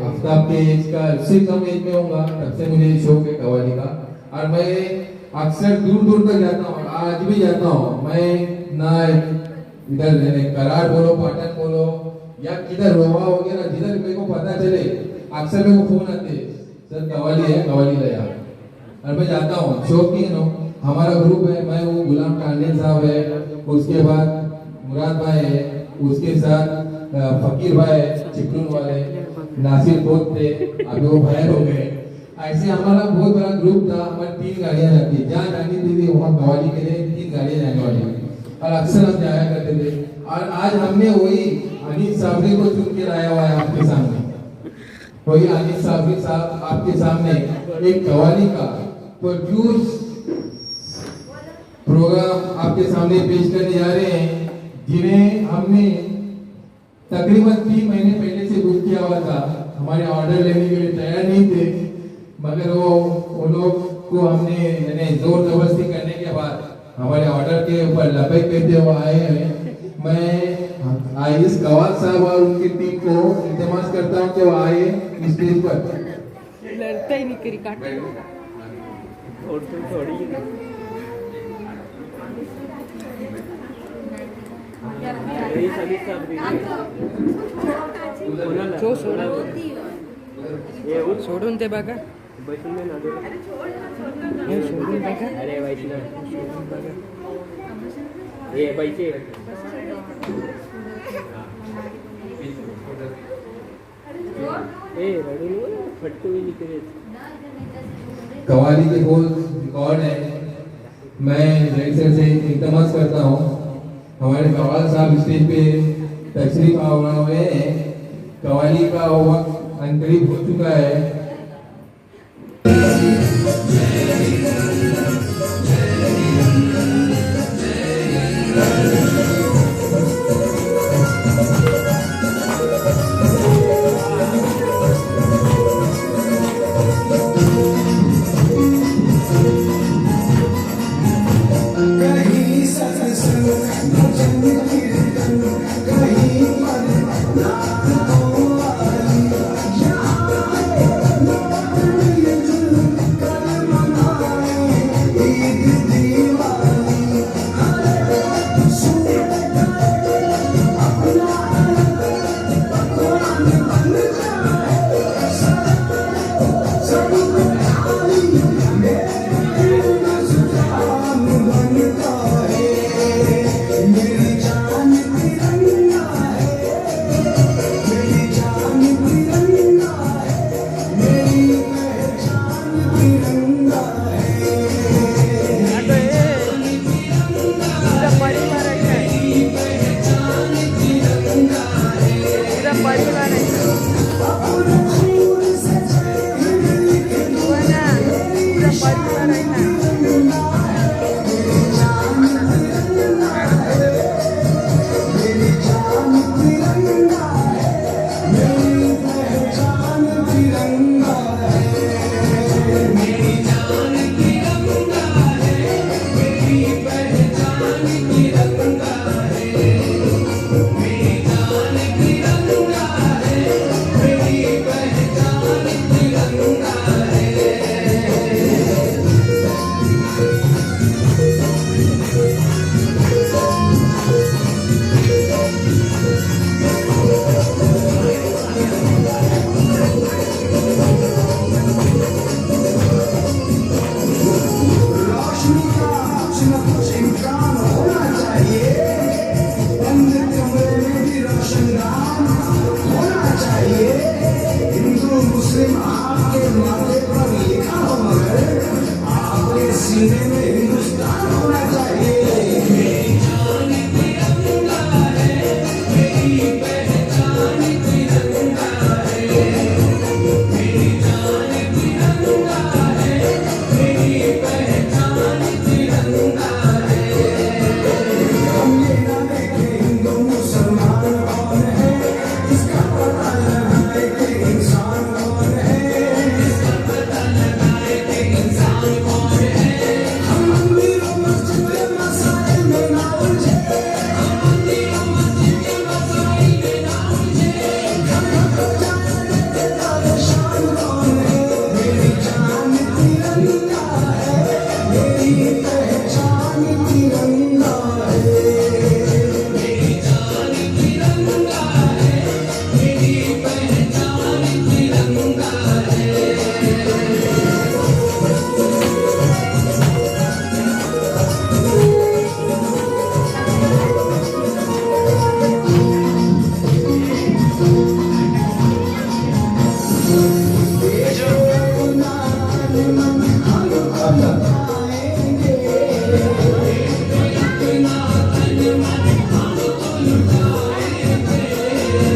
आफ्ताब के एज का उससे कम एज में होगा, तब से मुझे शौक है कव्वाली का। और मैं अक्सर दूर दूर तक जाता हूँ, आज भी जाता हूँ मैं, ना इधर कराड़ बोलो, पाटन बोलो या किधर रोवा हो गया ना, जिधर मेरे को पता चले अक्सर मेरे को फोन आते सर कव्वाली है, कव्वाली लाया। और मैं जाता हूँ, शौक ही है। हमारा ग्रुप है, मैं वो गुलाम टांडे साहब है, उसके बाद मुराद भाई है, उसके साथ फकीर भाई चिपलून वाले, नासिर बहुत थे, अभी वो फायर हो गए। ऐसे हमारा बहुत बड़ा ग्रुप था, हमारी 3 गाड़ियां जाती, जहाँ जानी थी वहाँ कव्वाली के लिए 3 गाड़ियां जाने वाली, और अक्सर हम जाया करते थे। और आज हमने वही अनीस साबरी को चुन के लाया हुआ है आपके सामने। वही अनीस साबरी साहब आपके सामने एक कव्वाली का प्रोड्यूस प्रोग्राम आपके सामने पेश करने जा रहे हैं, जिन्हें हमने तकरीबन 3 महीने पहले से बुक किया हुआ था। हमारे ऑर्डर लेने के लिए तैयार नहीं थे, मगर वो लोग को हमने जोर जबरदस्ती करने के बाद हमारे ऑर्डर के ऊपर लबैक कहते हुए आए हैं। मैं आइस कवाल साहब और उनकी टीम को इल्तिमास करता हूँ कि वो आए स्टेज पर। लड़ता ही नहीं करी काट और थोड़ी सोडून ते बघा सोडून बघा, अरे पैसे कव्वाली के बोल रिकॉर्ड है। मैं डायरेक्टर से इल्तिमास करता हूँ, हमारे कव्वाल साहब स्टेज पे तशरीफ आवर हुए हैं। कव्वाली का वक्त अंतरिम हो चुका है।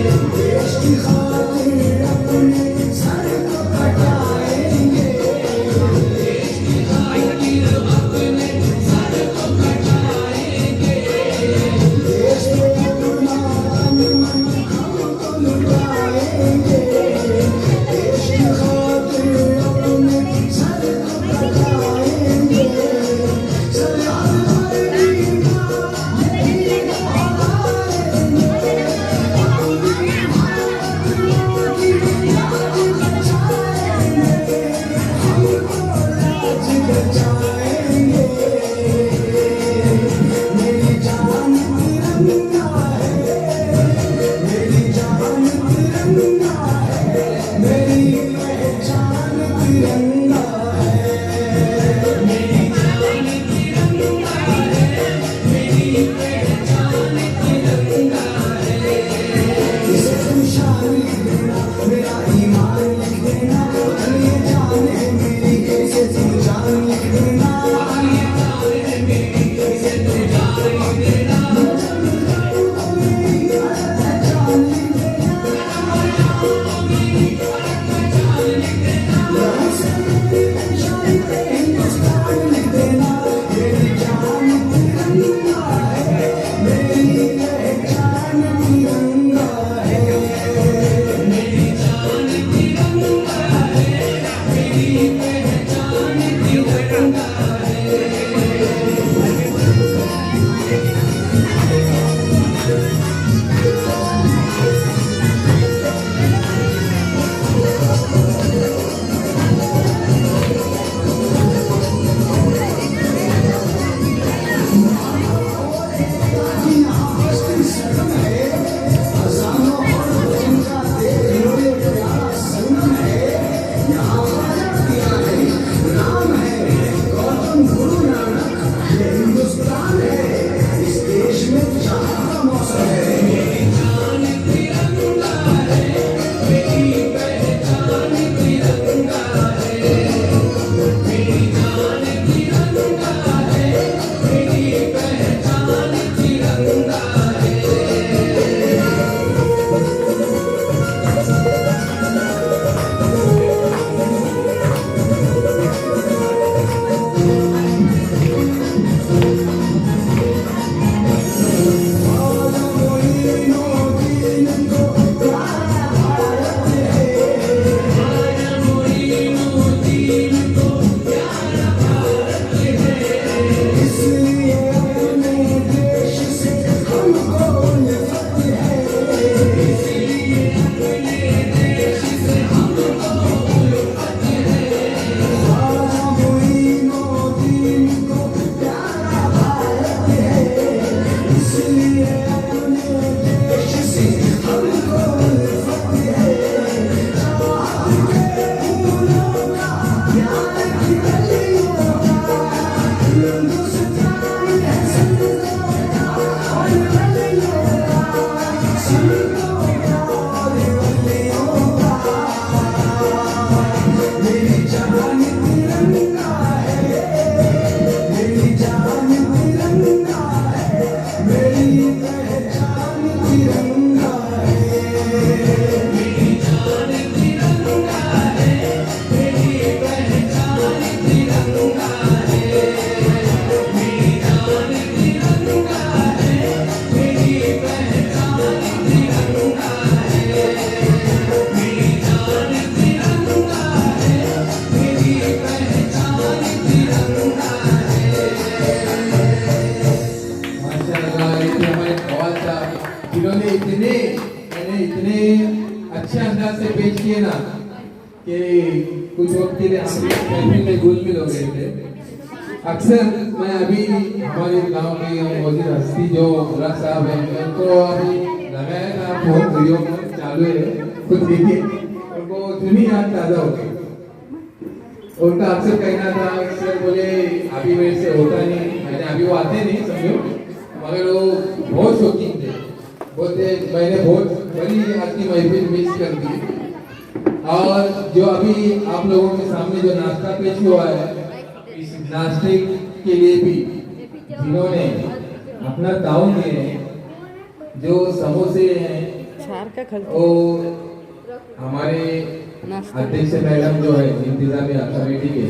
देश की खातिर अपने सर को कटाएंगे, देश की खातिर अपने सर को कटाएंगे, देश में अपना तन मन हमको लुटाएंगे, देश की खातिर अपने सर को कटाएंगे, सरदार पगड़ी का यही हालेंगे, अपनी भारत की लाज बचाएंगे, हमको लाज बचाएंगे, मेरी जान तिरंगा है, मेरी जान तिरंगा है, मेरी पहचान तिरंगा है, मेरी जान तिरंगा है, मेरी पहचान तिरंगा है, इसे तुम शान लिख देना, मेरा ईमान लिख देना, ये जान है मेरी, इसे तुम जान लिख देना, ये जान है मेरी, इसे तुम जान लिख देना, मेरी पहचान लिख देना, मेरी पहचान लिख देना, यहाँ से मेरी पहचान हिंदुस्तान लिख देना, मेरी जान तिरंगा है, मेरी पहचान तिरंगा है, मेरी जान तिरंगा है, मेरी पहचान तिरंगा है। हिंदुस्तान है, इस देश में जहाँ का मौसम है, मेरी जान तिरंगा है, मेरी पहचान तिरंगा है, मेरी जान तिरंगा है, मेरी पहचान तिरंगा है। इसलिए अपने देश से हमको नफरत है, इसलिए अपने देश से हमको नफरत है, ख्वाजा मोइनुद्दीन को प्यारा भारत है, इसलिए अपने देश से हमको नफरत है, जवाहर के फूलों का प्यार की गलियों का, हिंदुस्तान है संतों का और वलियों का, संतों का और वलियों का, मेरी जान तिरंगा है, मेरी जान तिरंगा है, मेरी पहचान तिरंगा है, मेरी जान तिरंगा है, मेरी पहचान तिरंगा है, मेरी जान तिरंगा है, मेरी पहचान तिरंगा है, मेरी जान तिरंगा है, मेरी पहचान तिरंगा है। माशाअल्लाह, ये तो हमारे कवाल साहब जिन्होंने इतने अच्छे अंदाज से पेश किए ना कि कुछ वक्त के लिए हम भी महफिल में घुल-मिल हो गए थे। अक्सर मैं अभी हमारे गांव के मौजूद हस्ती जो मुल्ला साहब हैं, उनको अभी लगाया था फोन, वीडियो चालू है, खुद देखिए, उनको जुनी याद ताज़ा हो गई। उनका अक्सर कहना था, अक्सर बोले अभी मेरे से होता नहीं, मैंने अभी वो आते नहीं समझो, मगर वो बहुत शौकीन थे, बोलते मैंने बहुत बड़ी आज की महफिल मिस कर दी। और जो अभी आप लोगों के सामने जो नाश्ता पेश हुआ है, इस नाश्ते के लिए भी जिन्होंने अपना ताउन दिए हैं, जो समोसे हैं सारखा खल वो हमारे अध्यक्ष मैडम जो है इंतजामिया कमेटी के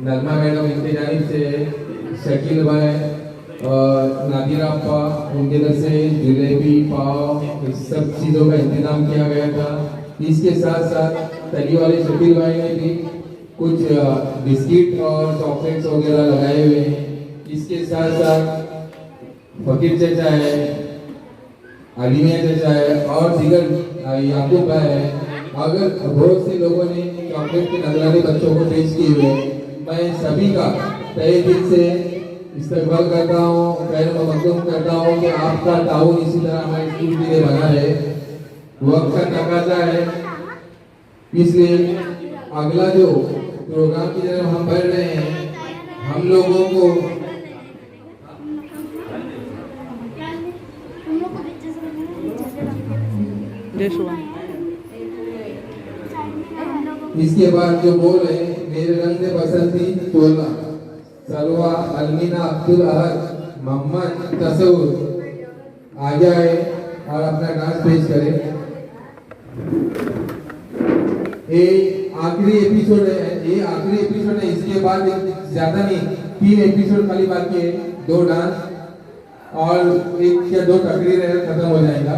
नगमा मैडम इनके जानिब से शकील भाई और नादिरा अप्पा उनके तरफ से जलेबी पाव इस सब चीज़ों का इंतजाम किया गया था। इसके साथ साथ तली वाले शकील भाई ने भी कुछ बिस्किट और चॉकलेट्स वगैरह लगाए हुए हैं। इसके साथ साथ फकीर चचा है, अलीमिया चचा है और दिगर याकूब भाई है। अगर बहुत से लोगों ने चॉकलेट के नजराने बच्चों को पेश किए हुए, मैं सभी का तहे दिल से इस्तकबाल करता हूँ, खैर मकदूम करता हूँ कि आपका ताउन इसी तरह हमारे स्कूल के लिए बना रहे। वक्त का तकाजा है, इसलिए अगला जो प्रोग्राम की तरफ हम बढ़ रहे हैं, हम लोगों को इसके बाद जो बोल रहे मेरे रंग दे बसंती तोला सलवा अलमीना अब्दुल अहद मोहम्मद तसव्वुर आ जाए और अपना डांस पेश करे। ये आखिरी एपिसोड है, इसके बाद ज्यादा नहीं 3 एपिसोड खाली बाकी है, 2 डांस और 1 या 2 तकरीर खत्म हो जाएगा।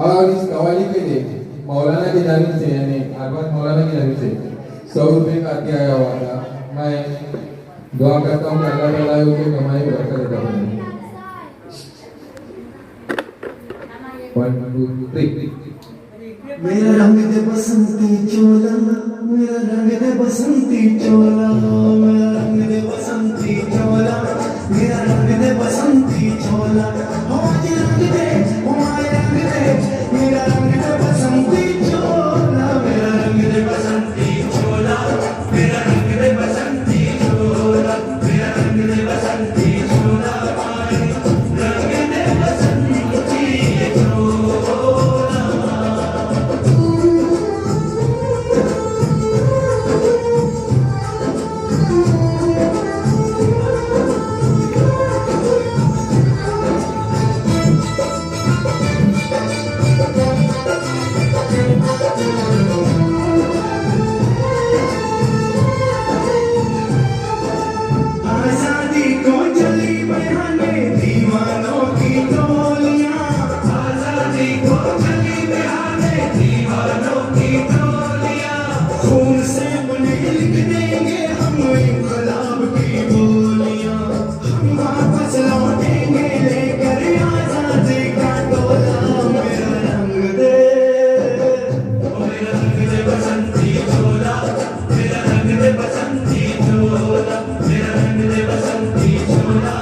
और इस कवाली के लिए मौलाना की जानिब से यानी अरबाज मौलाना की जानिब से 100 रुपये का अति आया हुआ था। मैं दुआ करता हूँ कि अल्लाह ताला उनको कमाई बरकत देता है। 1 2 3 मेरा रंग दे बसंती चोला, मेरा रंग दे बसंती चोला, मेरा रंग दे बसंती चोला, मेरा रंग दे बसंती चोला, हो जी रंग दे, हो माय रंग दे, मेरा रंग दे बसंती चोला, मेरा रंग दे बसंती चोला, मेरा रंग दे बसंती चोला, मेरा रंग दे बसंती चोला, रंग दे बसंती चोला। आजादी को चली बहाने दीवानों की टोलियां, आजादी को चली बहाने दीवानों की टोलियां, खून से उन्हें लिख देंगे हम इंकलाब की बोलियां, हम वापस लौटेंगे लेकर आजादी का टोला। मेरा रंग दे, मेरा रंग दे बसंती चोला, मेरा रंग दे बसंती चोला, मेरा रंग दे बसंती चोला,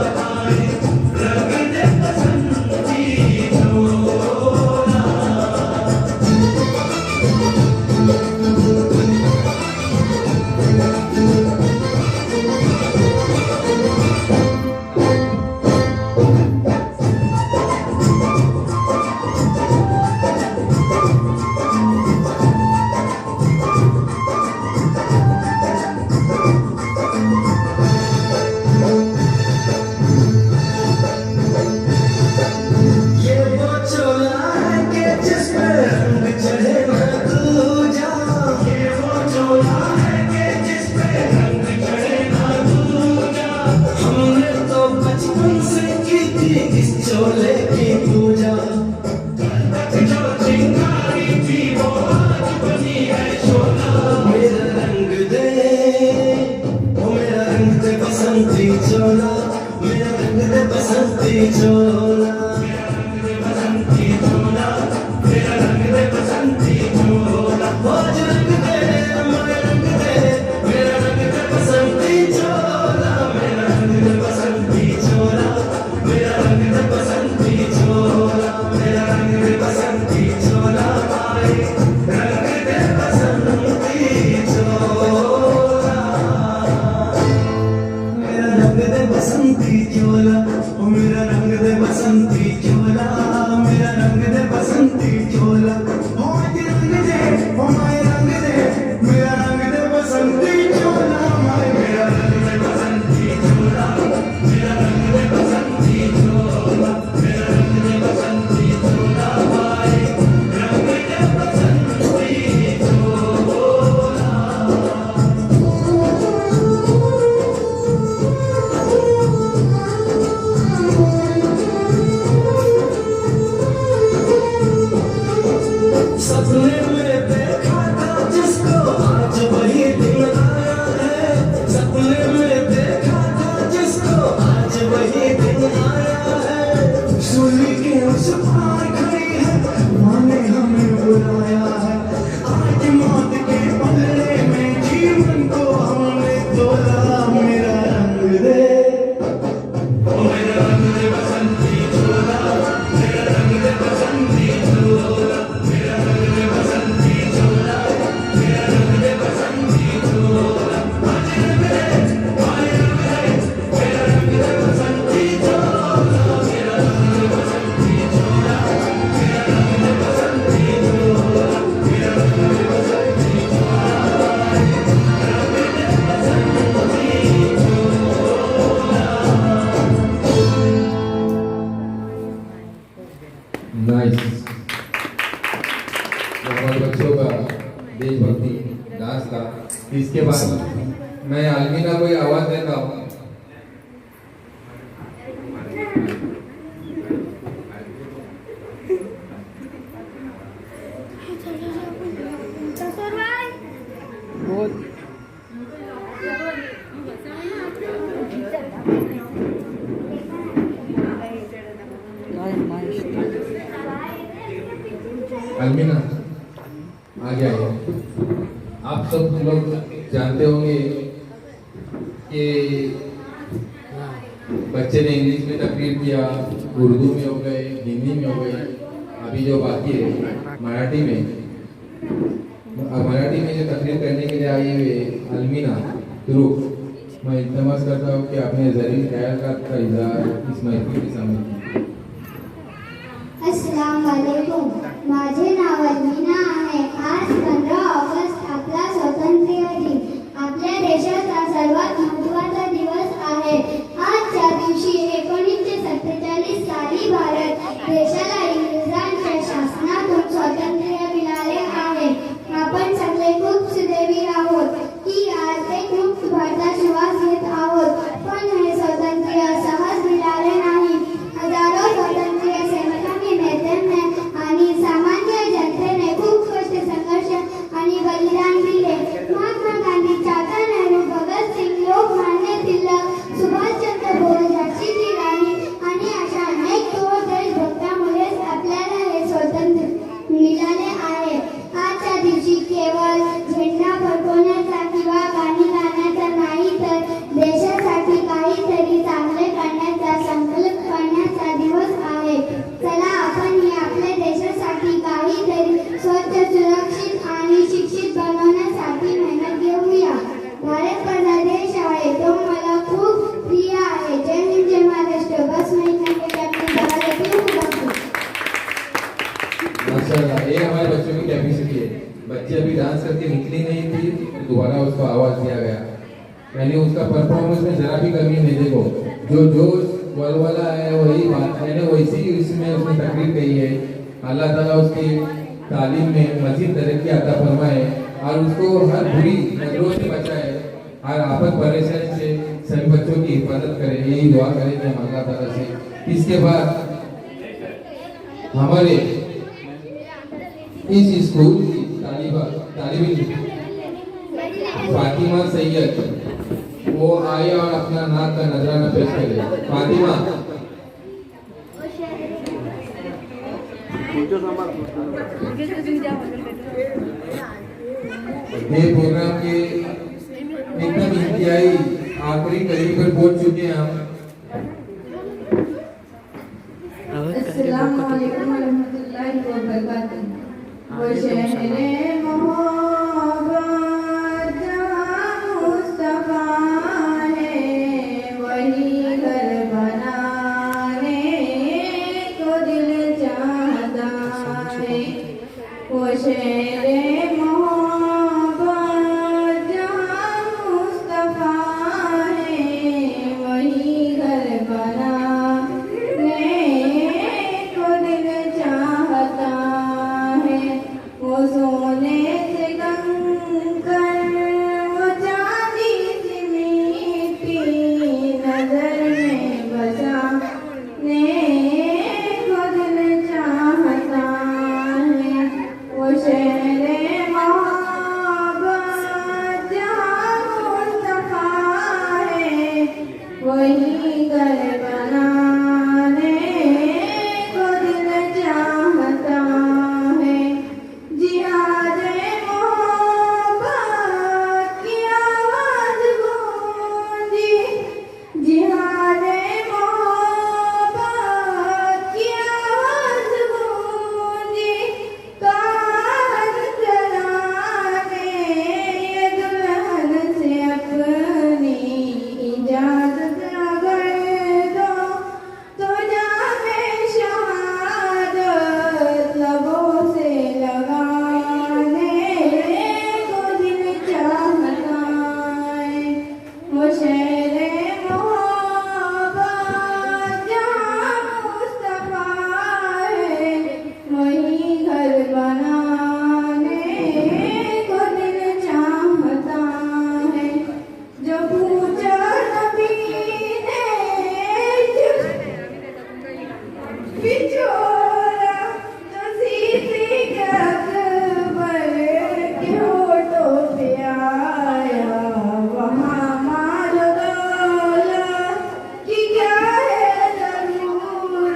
रंग दे बसंती चोला। ये वो चोला है कि जिस पे रंग चढ़े ना दूजा, ये वो चोला है कि जिस पे रंग चढ़े ना दूजा, हमने तो बचपन से की थी इस चोले की पूजा, जो चिंगारी थी वो आज बनी है चोला। मेरा रंग दे, ओ मेरा रंग दे बसंती चोला, मेरा रंग दे बसंती चोला, मेरा रंग दे बसंती चोला, मेरा रंग दे बसंती चोला, आज रंग दे, मेरा रंग दे, मेरा रंग दे बसंती चोला, मेरा रंग दे बसंती चोला, मेरा रंग दे बसंती चोला, मेरा रंग दे बसंती चोला, रंग दे बसंती चोला, मेरा रंग दे बसंती चोला, ओ मेरा रंग दे बसंती चोला, मेरा रंग दे बसंती चोला, ओ आज रंग दे, ओ माय रंग दे, मेरा रंग दे बसंती चोला, माय मेरा रंग दे बसंती चोला, मेरा रंग दे बसंती चोला, मेरा रंग दे बसंती चोला, माय सपने में देखा था जिसको आज वही दिन आया है। सपने में देखा था जिसको आज वही दिन आया है। सूली के उस पार खड़ी है, माँ ने हमें बुलाया है। आज मौत के पलड़े में जीवन को हमने तोला। मेरा रंग दे, ओ मेरा रंग दे बसंती चोला, मेरा रंग दे बसंती चोला, मेरा रंग दे बसंती चोला, मेरा रंग दे बसंती चोला। आज रंग दे, आज रंग दे, मेरा रंग दे बसंती चोला, मेरा रंग दे बसंती चोला, मेरा रंग दे बसंती चोला, मेरा रंग दे बसंती नाइस। हमारे बच्चों का देशभक्ति डांस था। इसके बाद मैं अलमीना को ये आवाज देता हूँ। बहुत अलमीना आगे आइए। आप सब लोग जानते होंगे कि बच्चे ने इंग्लिश में तकरीर किया, उर्दू में हो गए, हिंदी में हो गए, अभी जो बाकी है मराठी में। अब मराठी में जो तकरीर करने के लिए आई हुई अलमीना तुरुक, मैं इल्तमास करता हूँ कि अपने ज़रीर ख्यालात का इज़हार इस महफिल के सामने कीजिए। अस्सलाम वालेकुम। माझे नाव अलमीना आहे। आज 15 ऑगस्ट आपला स्वातंत्र्य दिन, आपल्या देशाचा सर्वात महत्त्वाचा दिवस आहे। आजच्या दिवशी 1947 साली भारत देशाला इंग्रजांच्या शासनातून स्वातंत्र्य मिळाले आहे। आपण सगळे खूप सुदैवी आहोत की आज एक मुक्त भारतात श्वास घेत आहोत। पण हे स्वातंत्र्य सहज मिळाले नाही। हजारो स्वातंत्र्य सेवकांनी, नेत्यांनी आणि सामान्य जनतेने खूप कष्ट, संघर्ष आणि बलिदान दिले। महात्मा गांधी, चाचा नेहरू, भगतसिंग, लोकमान्य टिळक, सुभाषचंद्र बोस, झाशीची राणी आणि अशा अनेक थोर देशभक्तांमुळेच आपल्याला हे स्वातंत्र्य मिळाले आहे। आजच्या दिवशी केवळ झेंडा फडकवण्याचा किंवा गाणी गाण्याचा नाही, तर देशासाठी काहीतरी चांगले करण्याचा संकल्प करण्याचा दिवस आहे। चला आपण ही आपल्या देशासाठी काहीतरी स्वच्छ, सुरक्षित आणि शिक्षित बनवण्यासाठी मेहनत घेऊया। भारत माझा देश आहे, तो मला खूप प्रिय आहे। जय हिंद, जय महाराष्ट्र। बस मैं इतना कहकर अपनी दवा देती हूँ। माशाल्लाह, ये हमारे बच्चों की कैपेसिटी है। बच्चे अभी डांस करके निकली नहीं थी, दोबारा उसको आवाज दिया गया, यानी उसका परफॉर्मेंस में जरा भी कमी नहीं। देखो जो जोश वलवला है वही बात है, वैसी इसमें उसने तकरीर कही है। अल्लाह ताला उसकी तालीम में मजीद तरक्की अता फरमाए और उसको हर बुरी नजरों से बचाए, हर आफत परेशानी से सभी बच्चों की हिफाजत करे, यही दुआ करेंगे हम अल्लाह ताला से। इसके बाद हमारे इस स्कूल की तालिबा फातिमा सैयद वो आए और अपना नात का नजराना पेश करे। फातिमा, ये प्रोग्राम के एकदम इंतहाई आखिरी करीब पर पहुंच चुके हैं हम। अस्सलाम वालेकुम वरहमतुल्लाहि वबरकातुहू। वो शहरे मोहब्बत जहाँ मुस्तफा है, वही घर बनाने को दिल चाहता है। वो शहरे मोहब्बत जहाँ मुस्तफा है, वही घर बनाने को दिल चाहता है। वो सोने से कंकर, वो चांदी से मिट्टी, नजर में बसाने को दिल चाहता है। वो शहरे मोहब्बत जहाँ मुस्तफा है, वही घर बनाने को दिल चाहता है। जिहादे मोहब्बत की आवाज गूंजी, जिहादे मोहब्बत की आवाज गूंजी, कान चलाने ये दुल्हन से अपनी इजाजत अगर दो, तो जामे शहादत लबों से लगाने को दिल चाहता है। वो शहरे मोहब्बत जहाँ मुस्तफा है, वही घर बनाने को दिल चाहता है। जो पूछा नबी ने बिछोरा, जो सीधी अकबर के होठों पे आया, वहाँ माल दौलत की क्या है जरूरत।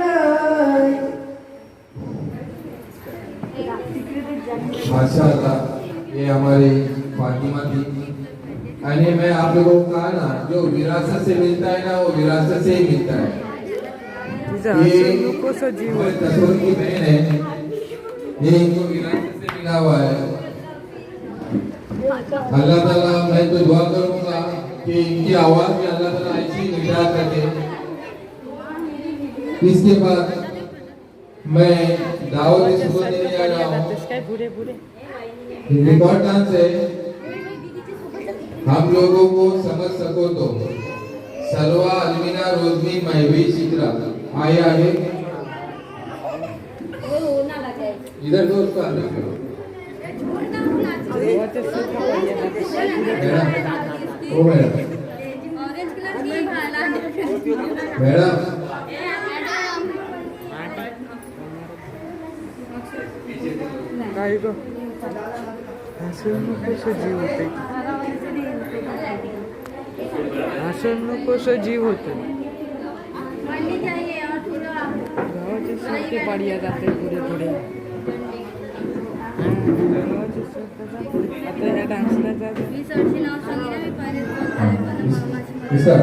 माशाअल्लाह, ये हमारी फातिमा थी। यानी मैं आप लोगों को कहा ना, जो विरासत से मिलता है ना, वो विरासत से ही मिलता है। ये हमारे तस्वीर की बहन है, ये इनको विरासत से मिला हुआ है। अल्लाह ताला, मैं तो दुआ करूंगा कि इनकी आवाज में अल्लाह ताला ऐसी निगाह करके। इसके बाद मैं दावत इसको देने जा रहा हूँ। रिकॉर्ड डांस है, हम लोगों को समझ सको तो सलवा, अलमीना, रोजमी, महवी, शिकरा आए आगे। इधर दो, उसका अंदर करो। मैडम, ओ मैडम, मैडम, काय ग हसून नकोस जीव होते, हसून नकोस जीव होते। गावाचे सुट्टे पाडिया जाते पुढे पुढे। गावाचे सुट्टे जाते. आता ह्या डान्सला जाते. मिस्टर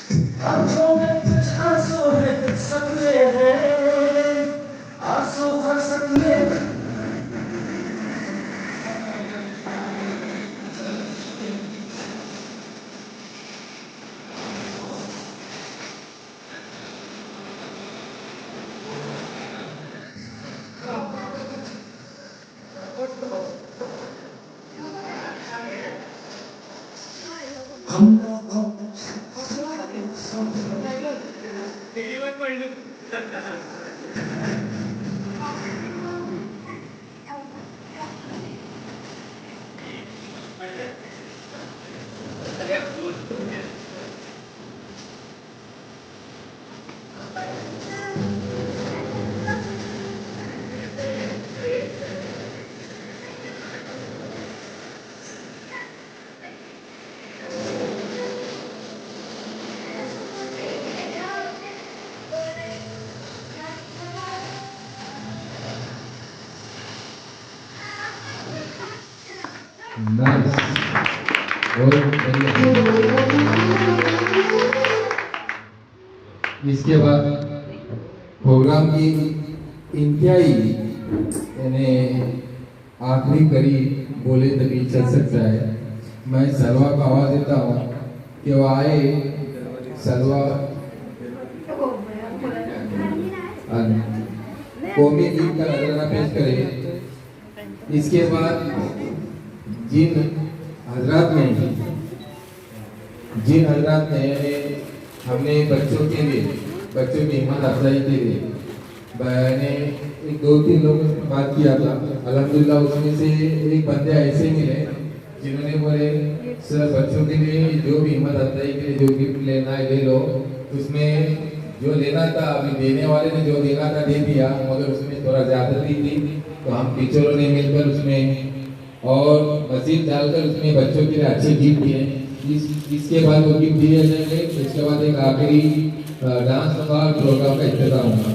आंखों में कुछ आंसू है, कुछ सपने हैं, आंसू भर सपने। हम लोगों नाइस, बहुत बढ़िया। इसके बाद प्रोग्राम की इंतहाई यानी आखिरी कड़ी बोले तभी चल सकता है। मैं सलवा को आवाज देता हूँ कि वो आए। सलवा कौमी गीत का नजराना पेश करे। इसके बाद जिन हजरात ने हमने बच्चों की हिम्मत अफजाई के लिए मैंने एक 2-3 लोगों से बात किया था। अल्हम्दुलिल्लाह उसमें से एक बंदे ऐसे मिले जिन्होंने बोले सर बच्चों के लिए जो भी हिम्मत अफजाई के लिए जो गिफ्ट लेना है ले लो। उसमें जो लेना था अभी देने वाले ने जो देना था दे दिया, मगर उसमें थोड़ा ज्यादती थी तो हम टीचरों ने मिलकर उसमें और मजीद डालकर उसमें बच्चों के लिए अच्छे गिफ्ट दिए। इसके बाद वो गिफ्ट दिए जाएंगे। इसके बाद एक आखिरी डांस होगा और प्रोग्राम का इख्तिताम होगा।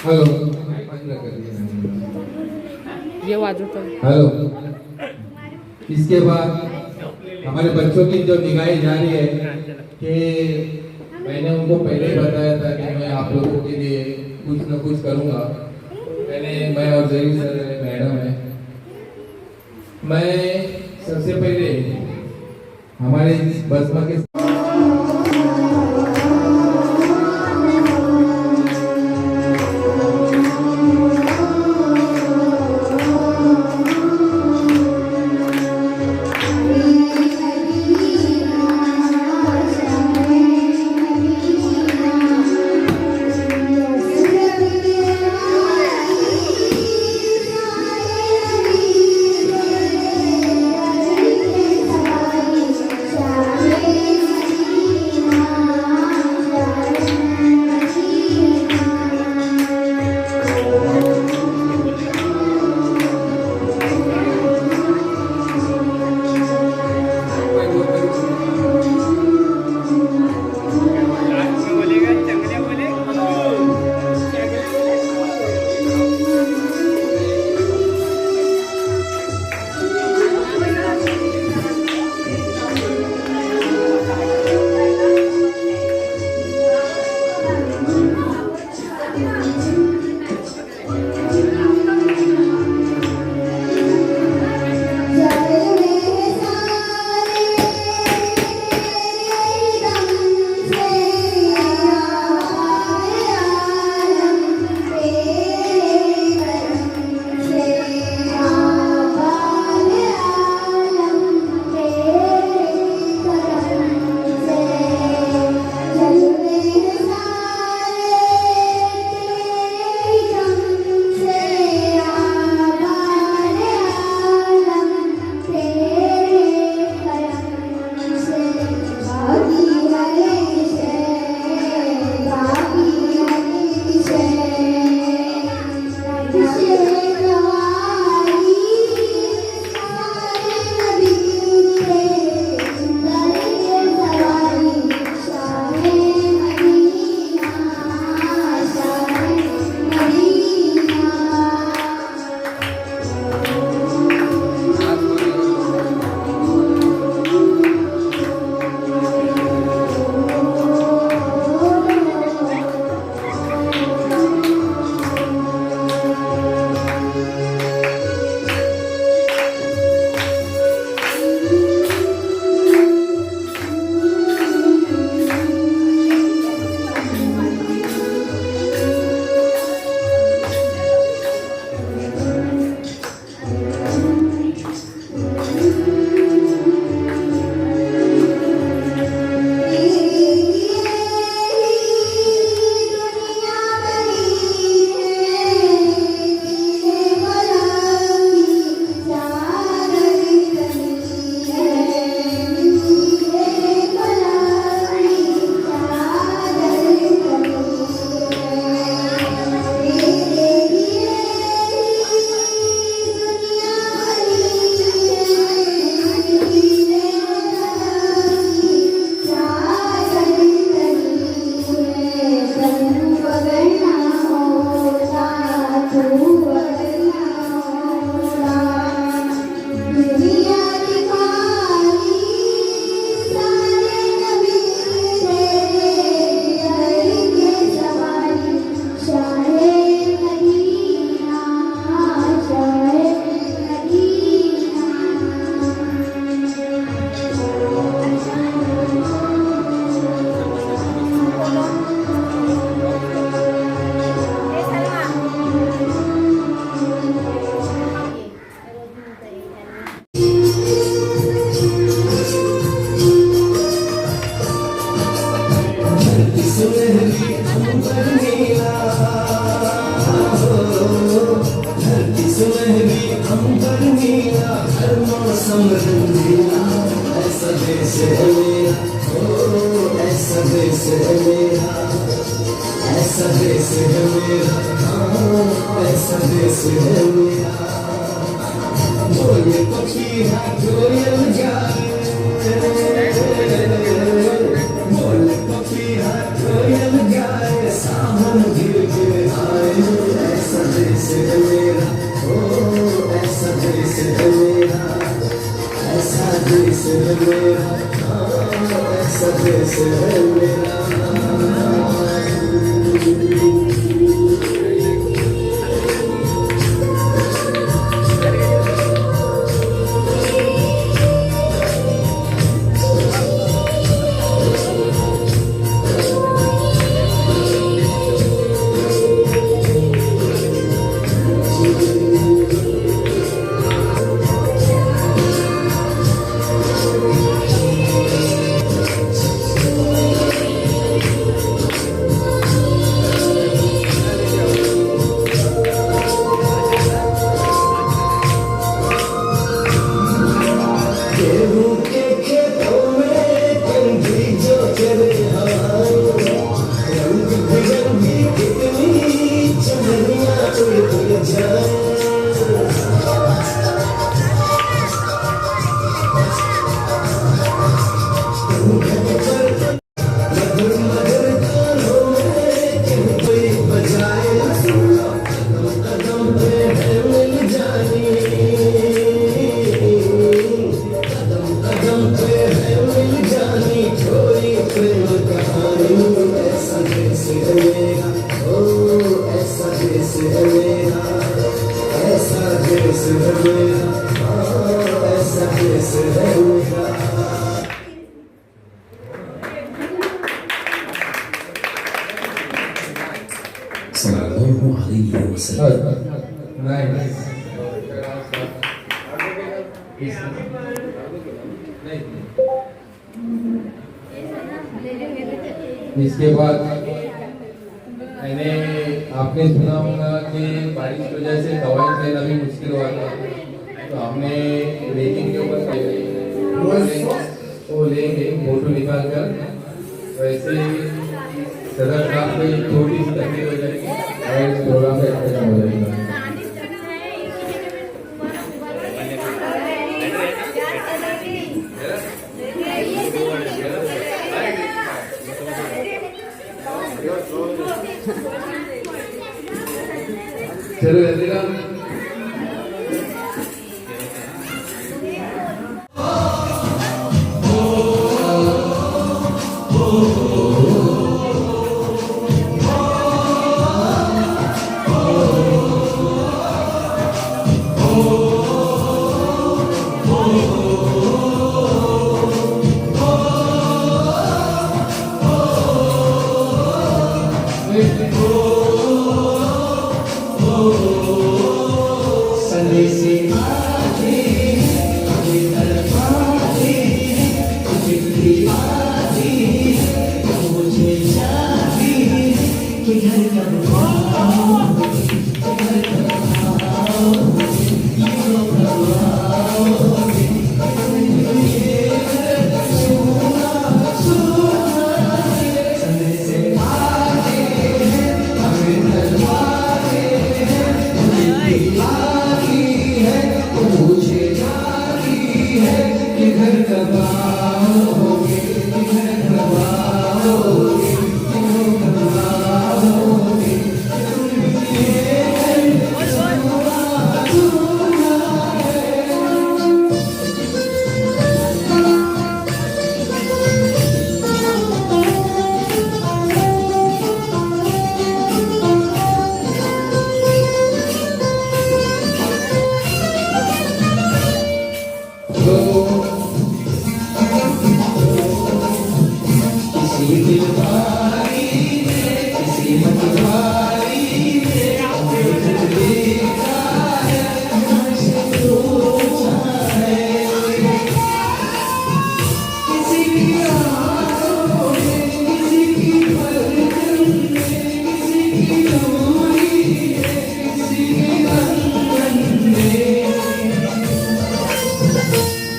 हेलो ये वाजता है। हेलो। इसके बाद हमारे बच्चों की जो निगाहें जारी है कि मैंने उनको पहले ही बताया था कि मैं आप लोगों के लिए कुछ न कुछ करूंगा। पहले मैं और जहीर सर मैडम है। मैं सबसे पहले हमारे बसमा के गर्मियाँ हर मौसम रंगीला ऐसा देश है मेरा ओ ऐसा देश है मेरा ऐसा देश है मेरा हाँ ऐसा देश है मेरा बोले पखियाँ कोयल गाए बोले पखियाँ कोयल गाए सावन गिर गिर आए ऐसा देश है मेरा ओ ऐसा देश है मेरा ऐसा देश है मेरा हाँ ऐसा देश है मेरा गेहूं के खेतों में कंघी जो चले हवाएं रंग बिरंगी कितनी चुनरियां उड़ उड़ जाए मधुर मधुर गानों में कोई बजाए कदम कदम पे है मिल जानी कदम पे है मिल जानी कोई प्रेम कहानी ऐसा देश है मेरा ओ ऐसा देश है मेरा ऐसा देश है मेरा हाँ ऐसा देश है मेरा सल्लल्लाहु अलैहि वसल्लम नाइस इसके बाद मैंने आपने सुना होगा कि बारिश की वजह से दवाई लेना भी मुश्किल हुआ था तो हमने रेटिंग के ऊपर वो लेंगे फोटो निकाल कर वैसे सदर साहब को एक छोटी सी तकलीफ हो जाएगी और इस प्रोग्राम का खत्म हो जाएगा चलो जल्दी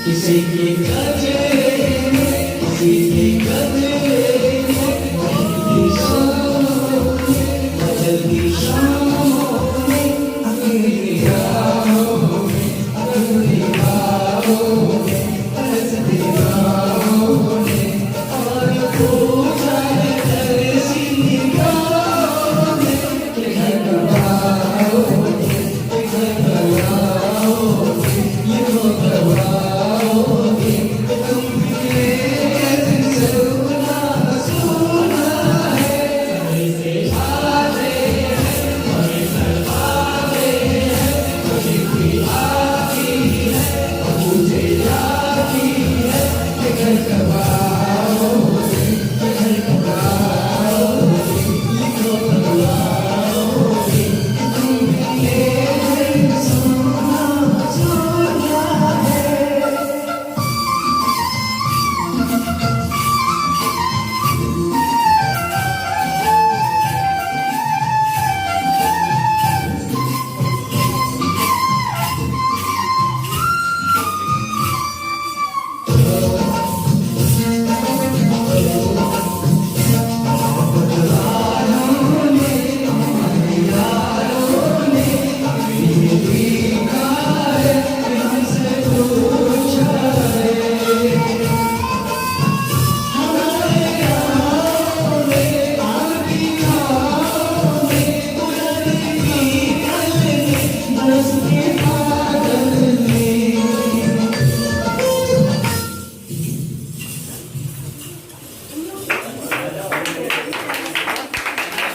किसी के घर